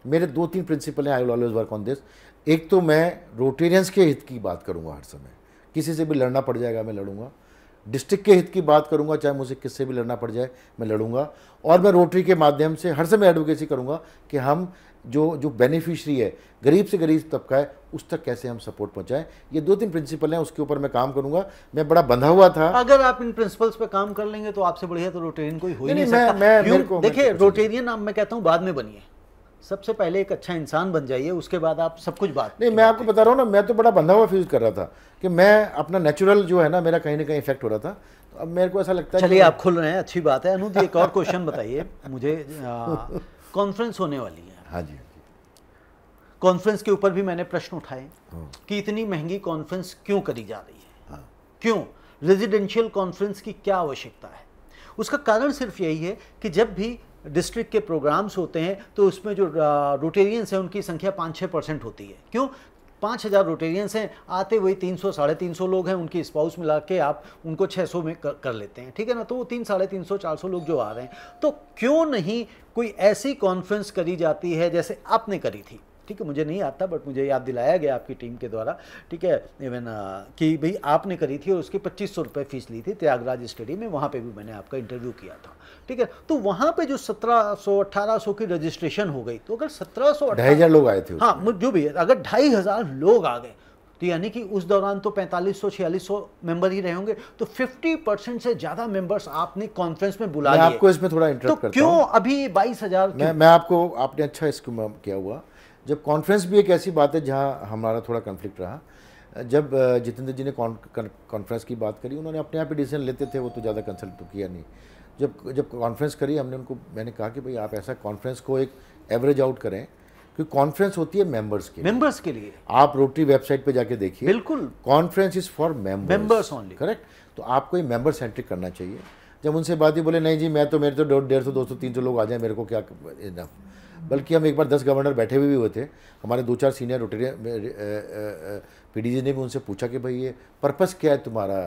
मेरे 2-3 प्रिंसिपल हैं, I will always work on this. एक तो मैं रोटेरियंस के हित की बात करूंगा हर समय, किसी से भी लड़ना पड़ जाएगा मैं लड़ूंगा। डिस्ट्रिक्ट के हित की बात करूंगा, चाहे मुझे किससे भी लड़ना पड़ जाए मैं लड़ूंगा। और मैं रोटरी के माध्यम से हर समय एडवोकेसी करूंगा कि हम जो बेनिफिशरी है, गरीब से गरीब तबका है, उस तक कैसे हम सपोर्ट पहुंचाएं। ये 2-3 प्रिंसिपल हैं, उसके ऊपर मैं काम करूंगा। मैं बड़ा बंधा हुआ था। अगर आप इन प्रिंसिपल्स पे काम कर लेंगे तो आपसे बढ़िया तो रोटेरियन कोई हो ही नहीं सकता। देखिए रोटेरियन आप, मैं कहता हूं बाद में बनिए, सबसे पहले एक अच्छा इंसान बन जाइए, उसके बाद आप सब कुछ बात नहीं, मैं आपको बता रहा हूँ ना, मैं तो बड़ा बंधा हुआ फील कर रहा था कि मैं अपना नेचुरल जो है ना मेरा कहीं ना कहीं इफेक्ट हो रहा था। तो अब मेरे को ऐसा लगता है चलिए आप खुल रहे हैं, अच्छी बात है। अनूप जी एक और क्वेश्चन बताइए मुझे, कॉन्फ्रेंस होने वाली है, हाँ जी, कॉन्फ्रेंस के ऊपर भी मैंने प्रश्न उठाए कि इतनी महंगी कॉन्फ्रेंस क्यों करी जा रही है, क्यों रेजिडेंशियल कॉन्फ्रेंस की क्या आवश्यकता है। उसका कारण सिर्फ यही है कि जब भी डिस्ट्रिक्ट के प्रोग्राम्स होते हैं तो उसमें जो रोटेरियंस हैं उनकी संख्या 5-6% होती है। क्यों? 5000 रोटेरियंस हैं, आते वही 300-350 लोग हैं, उनकी स्पाउस मिला के आप उनको 600 में कर लेते हैं, ठीक है ना। तो वो 300-350-400 लोग जो आ रहे हैं, तो क्यों नहीं कोई ऐसी कॉन्फ्रेंस करी जाती है जैसे आपने करी थी, ठीक है। मुझे नहीं आता बट मुझे याद दिलाया गया आपकी टीम के द्वारा, ठीक है, इवन कि भाई आपने करी थी और उसकी 2500 रुपये फीस ली थी त्यागराज स्टेडियम में, वहाँ पे भी मैंने आपका इंटरव्यू किया था, ठीक है। तो वहाँ पे जो 1700-1800 की रजिस्ट्रेशन हो गई, तो अगर 2,500 लोग आए थे, हाँ जो भी है, अगर 2500 लोग आ गए तो यानी कि उस दौरान तो 4500-4600 मेंबर ही रहे होंगे, तो 50% से ज्यादा मेंबर्स आपने कॉन्फ्रेंस में बुला लिए। आपको इसमें थोड़ा इंटरप्ट करता हूं, क्यों अभी 22,000? मैं आपको, आपने अच्छा इसको किया हुआ। जब कॉन्फ्रेंस भी एक ऐसी बात है जहां हमारा थोड़ा कन्फ्लिक्ट रहा। जब जितेंद्र जी ने कॉन्फ्रेंस की बात करी, उन्होंने अपने आप ही डिसीजन लेते थे, वो तो ज़्यादा कंसल्ट तो किया नहीं। जब कॉन्फ्रेंस करी मैंने कहा कि भाई आप ऐसा कॉन्फ्रेंस को एक एवरेज आउट करें, क्योंकि कॉन्फ्रेंस होती है मेंबर्स के लिए। आप रोटरी वेबसाइट पे जाके देखिए, बिल्कुल conference is for members only, correct. तो आपको ये मेंबर सेंट्रिक करना चाहिए। जब उनसे बात ही बोले नहीं जी मेरे तो 150, 200, 300 लोग आ जाए, मेरे को क्या इनफ। बल्कि हम एक बार 10 गवर्नर बैठे हुए भी हुए थे, हमारे 2-4 सीनियर रोटेरियन पीडीजी ने भी उनसे पूछा कि भाई ये पर्पस क्या है तुम्हारा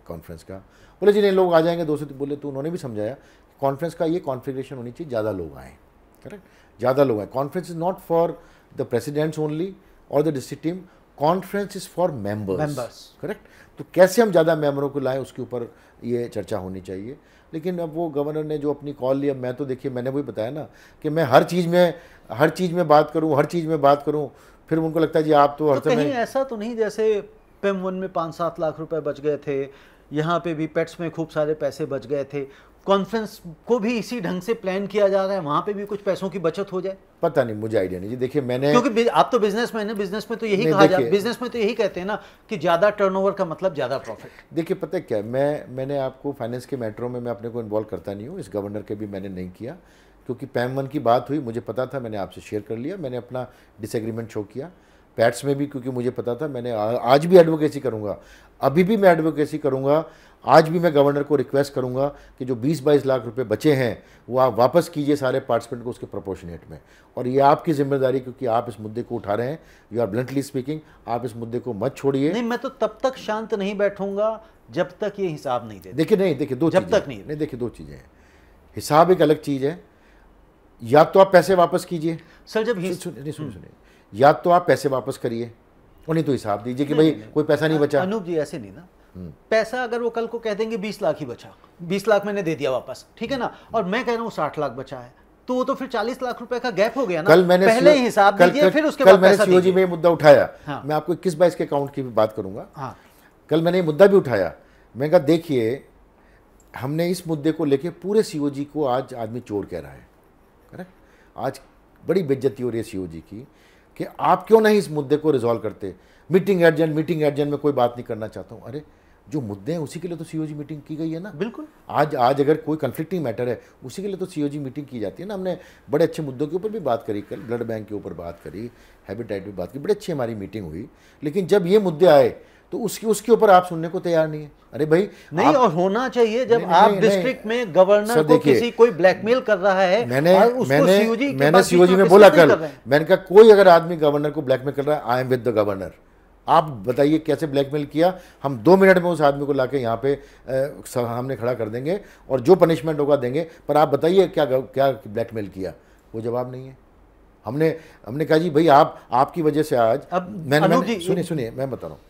कॉन्फ्रेंस का। बोले जी नहीं लोग आ जाएंगे 200, बोले। तो उन्होंने भी समझाया कॉन्फ्रेंस का ये कॉन्फ़िगरेशन होनी चाहिए, ज़्यादा लोग आएँ, करेक्ट, ज़्यादा लोग आए। Conference is not for the presidents only और the district team, conference is for members, correct. तो कैसे हम ज़्यादा मेंबरों को लाएं उसके ऊपर ये चर्चा होनी चाहिए। लेकिन अब वो गवर्नर ने जो अपनी कॉल लिया, मैं तो देखिए मैंने वही बताया ना कि मैं हर चीज़ में बात करूं, फिर उनको लगता है जी आप तो हर समय। कहीं ऐसा तो नहीं जैसे पेम 1 में 5-7 लाख रुपए बच गए थे, यहाँ पे भी पेट्स में खूब सारे पैसे बच गए थे, कॉन्फ्रेंस को भी इसी ढंग से प्लान किया जा रहा है, वहां पे भी कुछ पैसों की बचत हो जाए? पता नहीं, मुझे आइडिया नहीं जी। देखिए मैंने, क्योंकि आप तो बिजनेसमैन हैं, बिजनेस में तो यही कहा जाता है, बिजनेस में तो यही कहते हैं ना कि ज्यादा टर्नओवर का मतलब ज्यादा प्रॉफिट। देखिए पता है क्या, मैंने आपको फाइनेंस के मैटरों में मैं अपने को इन्वॉल्व करता नहीं हूँ, इस गवर्नर के भी मैंने नहीं किया, क्योंकि पैम 1 की बात हुई, मुझे पता था, मैंने आपसे शेयर कर लिया, मैंने अपना डिसएग्रीमेंट शो किया। पैट्स में भी क्योंकि मुझे पता था, मैंने आज भी एडवोकेसी करूँगा, अभी भी मैं एडवोकेसी करूँगा, आज भी मैं गवर्नर को रिक्वेस्ट करूंगा कि जो 20-22 लाख रुपए बचे हैं वो आप वापस कीजिए सारे पार्टिसिपेंट को उसके प्रोपोर्शनेट में। और ये आपकी जिम्मेदारी, क्योंकि आप इस मुद्दे को उठा रहे हैं, यू आर ब्लंटली स्पीकिंग, आप इस मुद्दे को मत छोड़िए। नहीं, मैं तो तब तक शांत नहीं बैठूंगा जब तक ये हिसाब नहीं दे। देखिए दो जब तक नहीं, देखिए दो चीज़ें हैं। हिसाब एक अलग चीज़ है, या तो आप पैसे वापस कीजिए सर, जब सुनिए, या तो आप पैसे वापस करिए और नहीं तो हिसाब दीजिए कि भाई कोई पैसा नहीं बचा। अनूप जी ऐसे नहीं ना, पैसा अगर वो कल को कह देंगे 20 लाख ही बचा, 20 लाख मैंने दे दिया वापस, ठीक है ना, और मैं कह रहा हूँ 60 लाख बचा है, तो वो तो फिर 40 लाख रुपए का गैप हो गया ना। कल मैंने पहले ही हिसाब दीजिए, फिर उसके बाद पैसा सीओजी में मुद्दा उठाया। हाँ। मैं आपको 21-22 के अकाउंट की भी बात करूंगा। हाँ। कल मैंने ये मुद्दा भी उठाया, मैं कहा देखिए हमने इस मुद्दे को लेके पूरे सीओजी को आज आदमी चोर कह रहा है, करेक्ट। आज बड़ी बेइज्जती हो रही है सीओजी की कि आप क्यों नहीं इस मुद्दे को रिजॉल्व करते। मीटिंग एजेंट में कोई बात नहीं करना चाहता हूँ। अरे जो मुद्दे हैं उसी के लिए तो सीओजी मीटिंग की गई है ना। बिल्कुल। आज अगर कोई कन्फ्लिक्टिंग मैटर है उसी के लिए तो सीओजी मीटिंग की जाती है ना। हमने बड़े अच्छे मुद्दों के ऊपर भी बात करी, कल ब्लड बैंक के ऊपर बात करी, हैबिटेट पे बात की, बड़ी अच्छी हमारी मीटिंग हुई। लेकिन जब ये मुद्दे आए तो उसके ऊपर आप सुनने को तैयार नहीं है। अरे भाई नहीं, और होना चाहिए जब आप डिस्ट्रिक्ट में गवर्नर को किसी कोई ब्लैकमेल कर रहा है। मैंने सीओजी में बोला कल, मैंने कहा कोई अगर आदमी गवर्नर को ब्लैकमेल कर रहा है, I am with the governor. आप बताइए कैसे ब्लैकमेल किया। हम 2 मिनट में उस आदमी को लाके यहाँ पे सामने खड़ा कर देंगे और जो पनिशमेंट होगा देंगे। पर आप बताइए क्या ब्लैकमेल किया, वो जवाब नहीं है। हमने कहा जी भाई आपकी वजह से आज सुनिए मैं बता रहा हूँ।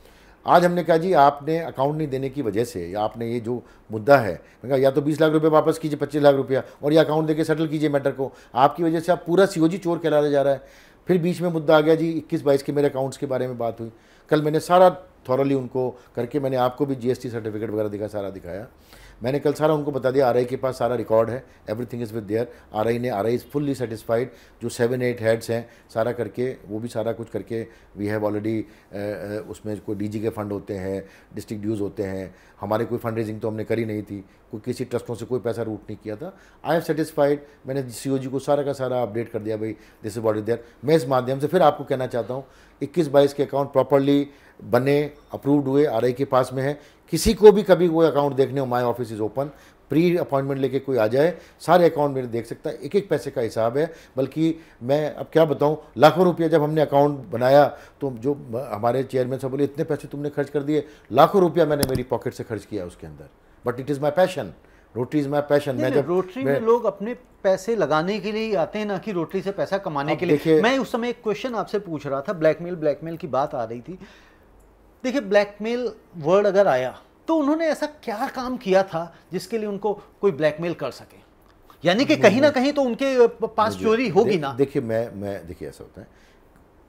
आज हमने कहा जी आपने अकाउंट नहीं देने की वजह से, या आपने ये जो मुद्दा है, मैंने कहा या तो 20 लाख रुपए वापस कीजिए, 25 लाख रुपया, और ये अकाउंट देके सेटल कीजिए मैटर को। आपकी वजह से आप पूरा सीओजी चोर कहलाया जा रहा है। फिर बीच में मुद्दा आ गया जी 21-22 के मेरे अकाउंट्स के बारे में बात हुई। कल मैंने सारा थॉरली उनको करके मैंने आपको भी जीएसटी सर्टिफिकेट वगैरह दिखा, सारा दिखाया। मैंने कल सारा उनको बता दिया, आरआई के पास सारा रिकॉर्ड है, everything is with their. RI is fully satisfied. जो 7-8 हेड्स हैं सारा करके, वो भी सारा कुछ करके, वी हैव ऑलरेडी, उसमें कोई डीजी के फंड होते हैं, डिस्ट्रिक्ट ड्यूज़ होते हैं, हमारे कोई फंड रेजिंग तो हमने करी नहीं थी, कोई किसी ट्रस्टों से कोई पैसा रूट नहीं किया था। I have satisfied. मैंने सीओजी को सारा का सारा अपडेट कर दिया, भाई this is what is there. मैं इस माध्यम से फिर आपको कहना चाहता हूँ, 21-22 के अकाउंट प्रॉपरली बने, अप्रूव्ड हुए, आरआई के पास में है। किसी को भी कभी कोई अकाउंट देखने हो, my office is open, pre appointment लेके कोई आ जाए, सारे अकाउंट मेरे देख सकता है, एक एक पैसे का हिसाब है। बल्कि मैं अब क्या बताऊं, लाखों रुपये जब हमने अकाउंट बनाया तो जो हमारे चेयरमैन साहब बोले, इतने पैसे तुमने खर्च कर दिए, लाखों रुपया मैंने मेरी पॉकेट से खर्च किया उसके अंदर। But it is my passion, rotary is my passion. मैं जब रोटरी में लोग अपने पैसे लगाने के लिए आते हैं, ना कि रोटरी से पैसा कमाने के लिए। मैं उस समय एक क्वेश्चन आपसे पूछ रहा था, ब्लैकमेल की बात आ रही थी। देखिए, ब्लैकमेल वर्ड अगर आया तो उन्होंने ऐसा क्या काम किया था जिसके लिए उनको कोई ब्लैकमेल कर सके? यानी कि कहीं ना कहीं तो उनके पास चोरी होगी ना। देखिए मैं देखिए, ऐसा होता है,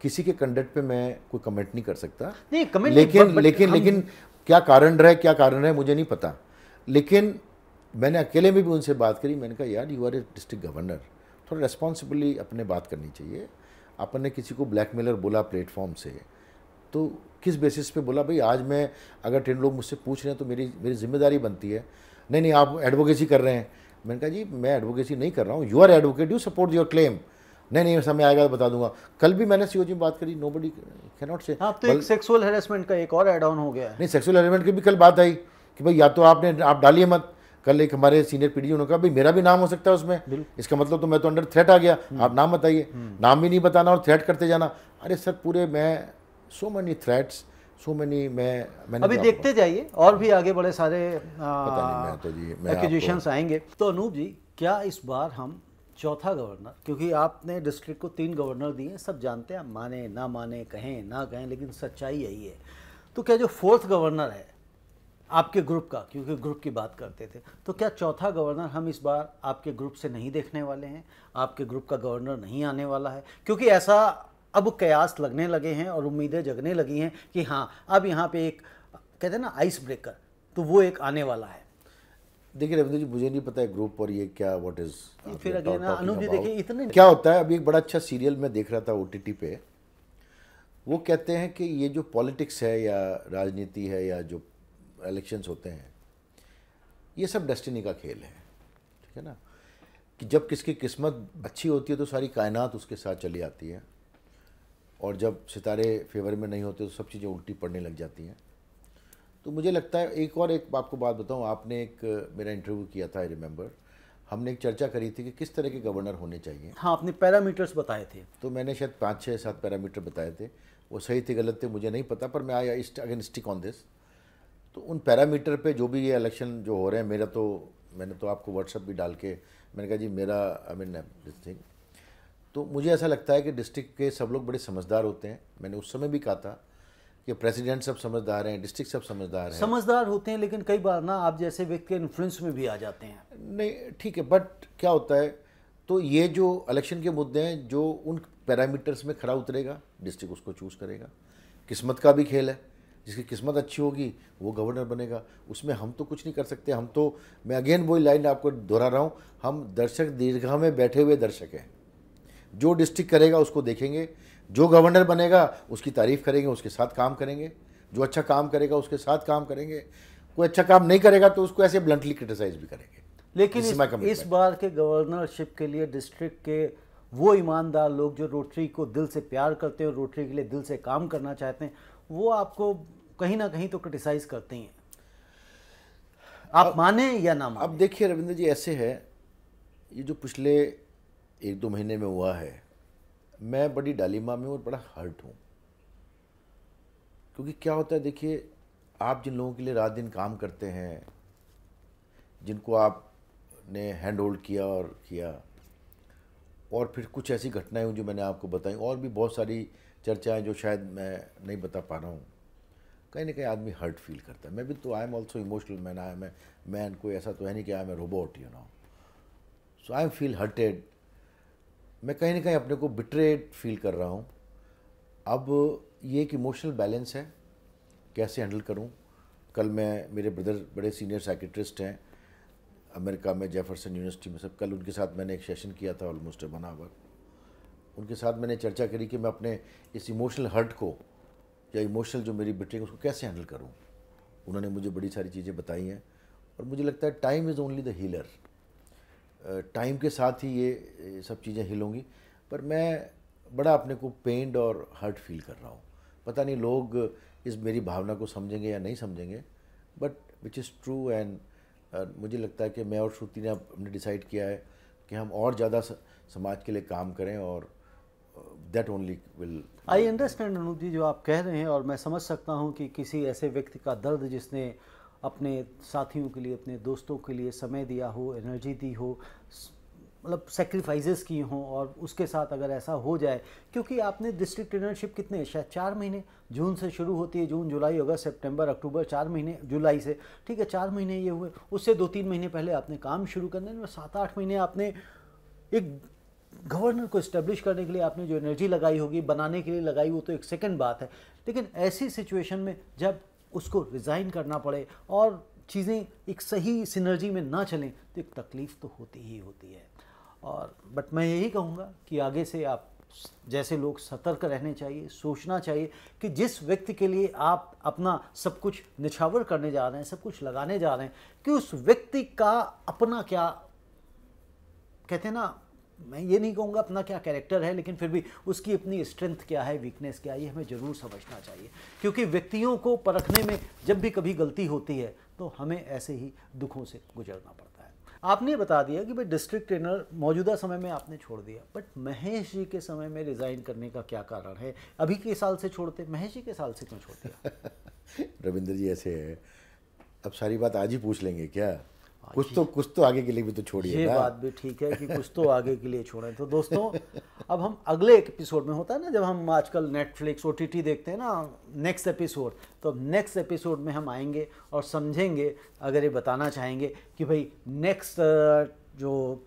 किसी के कंडक्ट पे मैं कोई कमेंट नहीं कर सकता, नहीं कमेंट, लेकिन क्या कारण रहा मुझे नहीं पता। लेकिन मैंने अकेले में भी उनसे बात करी, मैंने कहा यार you are a district governor, थोड़ा रेस्पॉन्सिबली अपने बात करनी चाहिए। अपन ने किसी को ब्लैकमेलर बोला प्लेटफॉर्म से, तो किस बेसिस पे बोला? भाई आज मैं, अगर 10 लोग मुझसे पूछ रहे हैं तो मेरी जिम्मेदारी बनती है। नहीं आप एडवोकेसी कर रहे हैं। मैंने कहा जी मैं एडवोकेसी नहीं कर रहा हूँ, you are advocate, you support your claim. नहीं समय आएगा तो बता दूंगा। कल भी मैंने सीओजी में बात करी, नोबडी कैन नॉट से। आप तो एक सेक्सुअल हैरेसमेंट का एक और ऐड ऑन हो गया है। नहीं, सेक्सुअल हैरेसमेंट की भी कल बात आई कि भाई या तो आप डालिए मत। कल एक हमारे सीनियर पीडी उन्होंने कहा भाई मेरा भी नाम हो सकता है उसमें, इसका मतलब तो मैं तो अंडर थ्रेट आ गया, आप नाम बताइए। नाम भी नहीं बताना और थ्रेट करते जाना। अरे सर पूरे मैं so many threats, so many, मैंने अभी देखते जाइए और भी आगे बड़े सारे पता नहीं, मैं तो जी मैं एक्यूजेशंस आएंगे। तो अनूप जी, क्या इस बार हम चौथा गवर्नर, क्योंकि आपने डिस्ट्रिक्ट को 3 गवर्नर दिए, सब जानते हैं, माने ना माने, कहें ना कहें, लेकिन सच्चाई यही है, तो क्या जो 4th गवर्नर है आपके ग्रुप का, क्योंकि ग्रुप की बात करते थे, तो क्या चौथा गवर्नर हम इस बार आपके ग्रुप से नहीं देखने वाले हैं? आपके ग्रुप का गवर्नर नहीं आने वाला है? क्योंकि ऐसा अब कयास लगने लगे हैं और उम्मीदें जगने लगी हैं कि हाँ अब यहाँ पे एक कहते हैं ना आइस ब्रेकर, तो वो एक आने वाला है। देखिए रविंद्र जी, मुझे नहीं पता है ग्रुप और ये क्या व्हाट इज फिर अगेन अनूप जी देखिए, इतने क्या होता है। अभी एक बड़ा अच्छा सीरियल मैं देख रहा था ओटीटी पे, वो कहते हैं कि ये जो पॉलिटिक्स है या राजनीति है या जो इलेक्शंस होते हैं, ये सब डेस्टिनी का खेल है, ठीक है ना। कि जब किसकी किस्मत अच्छी होती है तो सारी कायनात उसके साथ चली आती है, और जब सितारे फेवर में नहीं होते तो सब चीज़ें उल्टी पड़ने लग जाती हैं। तो मुझे लगता है एक आपको बात बताऊं, आपने एक मेरा इंटरव्यू किया था, आई रिमेंबर, हमने एक चर्चा करी थी कि किस तरह के गवर्नर होने चाहिए। हाँ, आपने पैरामीटर्स बताए थे, तो मैंने शायद 5, 6, 7 पैरामीटर बताए थे। वो सही थे गलत थे मुझे नहीं पता, पर मैं I again stick on this. तो उन पैरामीटर पे जो भी ये इलेक्शन जो हो रहे हैं, मैंने तो आपको व्हाट्सएप भी डाल के मैंने कहा जी मेरा आई मीन दिस थिंग। तो मुझे ऐसा लगता है कि डिस्ट्रिक्ट के सब लोग बड़े समझदार होते हैं। मैंने उस समय भी कहा था कि प्रेसिडेंट सब समझदार हैं, डिस्ट्रिक्ट सब समझदार होते हैं, लेकिन कई बार ना आप जैसे व्यक्ति के इन्फ्लुएंस में भी आ जाते हैं। नहीं ठीक है, बट क्या होता है, तो ये जो इलेक्शन के मुद्दे हैं, जो उन पैरामीटर्स में खरा उतरेगा डिस्ट्रिक्ट उसको चूज़ करेगा। किस्मत का भी खेल है, जिसकी किस्मत अच्छी होगी वो गवर्नर बनेगा। उसमें हम तो कुछ नहीं कर सकते। हम तो, मैं अगेन वही लाइन आपको दोहरा रहा हूँ, हम दर्शक दीर्घा में बैठे हुए दर्शक हैं। जो डिस्ट्रिक्ट करेगा उसको देखेंगे, जो गवर्नर बनेगा उसकी तारीफ करेंगे, उसके साथ काम करेंगे। जो अच्छा काम करेगा उसके साथ काम करेंगे, कोई अच्छा काम नहीं करेगा तो उसको ऐसे ब्लंटली क्रिटिसाइज भी करेंगे। लेकिन इस बार के गवर्नरशिप के लिए डिस्ट्रिक्ट के वो ईमानदार लोग जो रोटरी को दिल से प्यार करते हैं और रोटरी के लिए दिल से काम करना चाहते हैं, वो आपको कहीं ना कहीं तो क्रिटिसाइज करते हैं, आप माने या ना माने। अब देखिए रविंद्र जी, ऐसे है, ये जो पिछले 1-2 महीने में हुआ है, मैं बड़ी डालिमा में और बड़ा हर्ट हूँ। क्योंकि क्या होता है, देखिए आप जिन लोगों के लिए रात दिन काम करते हैं, जिनको आपने हैंड होल्ड किया और फिर कुछ ऐसी घटनाएं हुई जो मैंने आपको बताई, और भी बहुत सारी चर्चाएं जो शायद मैं नहीं बता पा रहा हूँ, कहीं ना कहीं आदमी हर्ट फील करता है। मैं भी तो I am also emotional man, I am man, कोई ऐसा तो है नहीं कि I am a robot, you know. So I am feel hurted. मैं कहीं ना कहीं अपने को बिट्रेड फील कर रहा हूँ। अब ये एक इमोशनल बैलेंस है, कैसे हैंडल करूँ। कल मैं, मेरे ब्रदर बड़े सीनियर साइकेट्रिस्ट हैं, अमेरिका में जेफरसन यूनिवर्सिटी में सब, कल उनके साथ मैंने एक सेशन किया था ऑलमोस्ट 1 आवर। उनके साथ मैंने चर्चा करी कि मैं अपने इस इमोशनल हर्ट को या इमोशनल जो मेरी बिटरिंग उसको कैसे हैंडल करूं। उन्होंने मुझे बड़ी सारी चीज़ें बताई हैं और मुझे लगता है time is only the healer. Time के साथ ही ये सब चीज़ें हील होंगी, पर मैं बड़ा अपने को पेन्ड और हर्ट फील कर रहा हूँ। पता नहीं लोग इस मेरी भावना को समझेंगे या नहीं समझेंगे, but which is true. And मुझे लगता है कि मैं और श्रुति ने हमने डिसाइड किया है कि हम और ज़्यादा समाज के लिए काम करें और that only will. I understand Anoop ji जो आप कह रहे हैं, और मैं समझ सकता हूं कि किसी ऐसे व्यक्ति का दर्द जिसने अपने साथियों के लिए, अपने दोस्तों के लिए समय दिया हो, एनर्जी दी हो, मतलब सेक्रीफाइसेस किए हों, और उसके साथ अगर ऐसा हो जाए, क्योंकि आपने डिस्ट्रिक्ट ट्रेनरशिप कितने, शायद 4 महीने, जून से शुरू होती है, जून जुलाई अगस्त सितंबर अक्टूबर, 4 महीने, जुलाई से, ठीक है 4 महीने ये हुए, उससे 2-3 महीने पहले आपने काम शुरू करने में 7-8 महीने आपने एक गवर्नर को इस्टेब्लिश करने के लिए आपने जो एनर्जी लगाई होगी, बनाने के लिए लगाई, वो तो एक सेकंड बात है। लेकिन ऐसी सिचुएशन में जब उसको रिज़ाइन करना पड़े और चीज़ें एक सही सिनर्जी में ना चलें तो एक तकलीफ़ तो होती ही होती है। और बट मैं यही कहूँगा कि आगे से आप जैसे लोग सतर्क रहने चाहिए, सोचना चाहिए कि जिस व्यक्ति के लिए आप अपना सब कुछ निछावर करने जा रहे हैं, सब कुछ लगाने जा रहे हैं, कि उस व्यक्ति का अपना क्या, कहते हैं ना, मैं ये नहीं कहूँगा अपना क्या कैरेक्टर है, लेकिन फिर भी उसकी अपनी स्ट्रेंथ क्या है, वीकनेस क्या है, ये हमें ज़रूर समझना चाहिए। क्योंकि व्यक्तियों को परखने में जब भी कभी गलती होती है तो हमें ऐसे ही दुखों से गुजरना पड़ता है। आपने बता दिया कि भाई डिस्ट्रिक्ट ट्रेनर मौजूदा समय में आपने छोड़ दिया, बट महेश जी के समय में रिज़ाइन करने का क्या कारण है? अभी के साल से छोड़ते, महेश जी के साल से क्यों छोड़ दिया? रविंद्र जी ऐसे है, अब सारी बात आज ही पूछ लेंगे क्या? कुछ तो आगे के लिए भी तो छोड़िए ये ना। बात भी ठीक है कि कुछ तो आगे के लिए छोड़ें। तो दोस्तों अब हम अगले एपिसोड में, होता है ना जब हम आजकल नेटफ्लिक्स OTT देखते हैं ना, नेक्स्ट एपिसोड, तो नेक्स्ट एपिसोड में हम आएंगे और समझेंगे, अगर ये बताना चाहेंगे कि भाई नेक्स्ट जो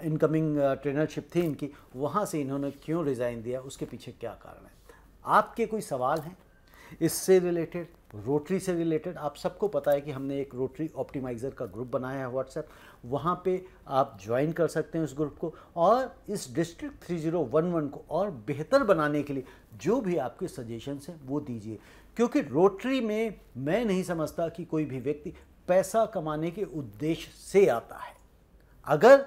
इनकमिंग ट्रेनरशिप थी इनकी, वहाँ से इन्होंने क्यों रिज़ाइन दिया, उसके पीछे क्या कारण है। आपके कोई सवाल हैं इससे रिलेटेड, रोटरी से रिलेटेड? आप सबको पता है कि हमने एक रोटरी ऑप्टिमाइज़र का ग्रुप बनाया है व्हाट्सएप, वहाँ पे आप ज्वाइन कर सकते हैं उस ग्रुप को, और इस डिस्ट्रिक्ट 3011 को और बेहतर बनाने के लिए जो भी आपके सजेशंस हैं वो दीजिए। क्योंकि रोटरी में मैं नहीं समझता कि कोई भी व्यक्ति पैसा कमाने के उद्देश्य से आता है। अगर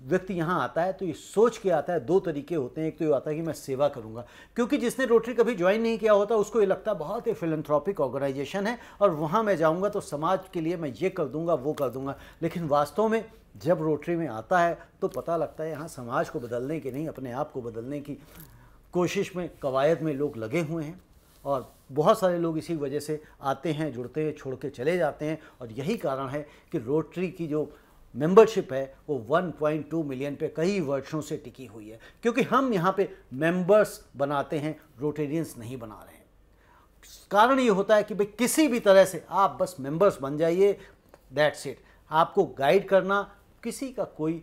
व्यक्ति यहाँ आता है तो ये सोच के आता है, 2 तरीके होते हैं। एक तो ये आता है कि मैं सेवा करूँगा, क्योंकि जिसने रोटरी कभी ज्वाइन नहीं किया होता उसको ये लगता है बहुत ही फिलैंथ्रोपिक ऑर्गेनाइजेशन है और वहाँ मैं जाऊँगा तो समाज के लिए मैं ये कर दूँगा, वो कर दूँगा। लेकिन वास्तव में जब रोटरी में आता है तो पता लगता है यहाँ समाज को बदलने की नहीं, अपने आप को बदलने की कोशिश में, कवायद में लोग लगे हुए हैं। और बहुत सारे लोग इसी वजह से आते हैं, जुड़ते हैं, छोड़ के चले जाते हैं। और यही कारण है कि रोटरी की जो मेंबरशिप है वो 1.2 मिलियन पे कई वर्षों से टिकी हुई है, क्योंकि हम यहाँ पे मेंबर्स बनाते हैं, रोटेरियंस नहीं बना रहे हैं। कारण ये होता है कि भाई किसी भी तरह से आप बस मेंबर्स बन जाइए, दैट्स इट। आपको गाइड करना किसी का कोई,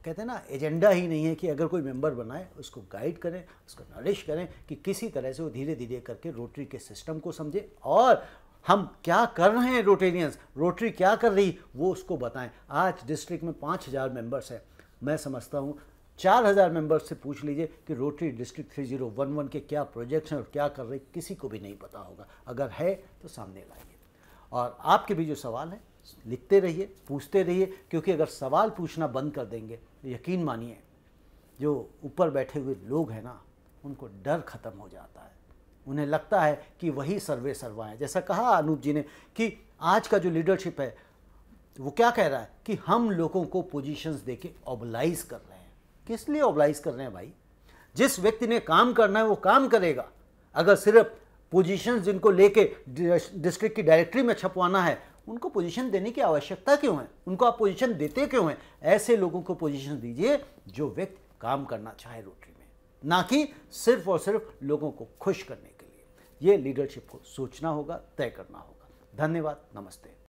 कहते हैं ना, एजेंडा ही नहीं है कि अगर कोई मेंबर बनाए उसको गाइड करें, उसको नरिश करें कि किसी तरह से वो धीरे धीरे करके रोटरी के सिस्टम को समझे और हम क्या कर रहे हैं, रोटेरियंस, रोटरी क्या कर रही वो उसको बताएं। आज डिस्ट्रिक्ट में 5000 मेंबर्स हैं। मैं समझता हूँ 4000 मेंबर्स से पूछ लीजिए कि रोटरी डिस्ट्रिक्ट 3011 के क्या प्रोजेक्ट्स हैं और क्या कर रहे, किसी को भी नहीं पता होगा। अगर है तो सामने लाइए। और आपके भी जो सवाल हैं लिखते रहिए, पूछते रहिए, क्योंकि अगर सवाल पूछना बंद कर देंगे तो यकीन मानिए जो ऊपर बैठे हुए लोग हैं ना, उनको डर खत्म हो जाता है। उन्हें लगता है कि वही सर्वे सर्वा है। जैसा कहा अनूप जी ने कि आज का जो लीडरशिप है वो क्या कह रहा है कि हम लोगों को पोजीशंस देके ऑबलाइज कर रहे हैं। किस लिए ऑबलाइज कर रहे हैं भाई? जिस व्यक्ति ने काम करना है वो काम करेगा। अगर सिर्फ पोजीशंस जिनको लेके डिस्ट्रिक्ट की डायरेक्टरी में छपवाना है, उनको पोजीशन देने की आवश्यकता क्यों है? उनको आप पोजीशन देते क्यों हैं? ऐसे लोगों को पोजीशन दीजिए जो व्यक्ति काम करना चाहे रोटरी में, ना कि सिर्फ और सिर्फ लोगों को खुश करने के लिए। ये लीडरशिप को सोचना होगा, तय करना होगा। धन्यवाद, नमस्ते।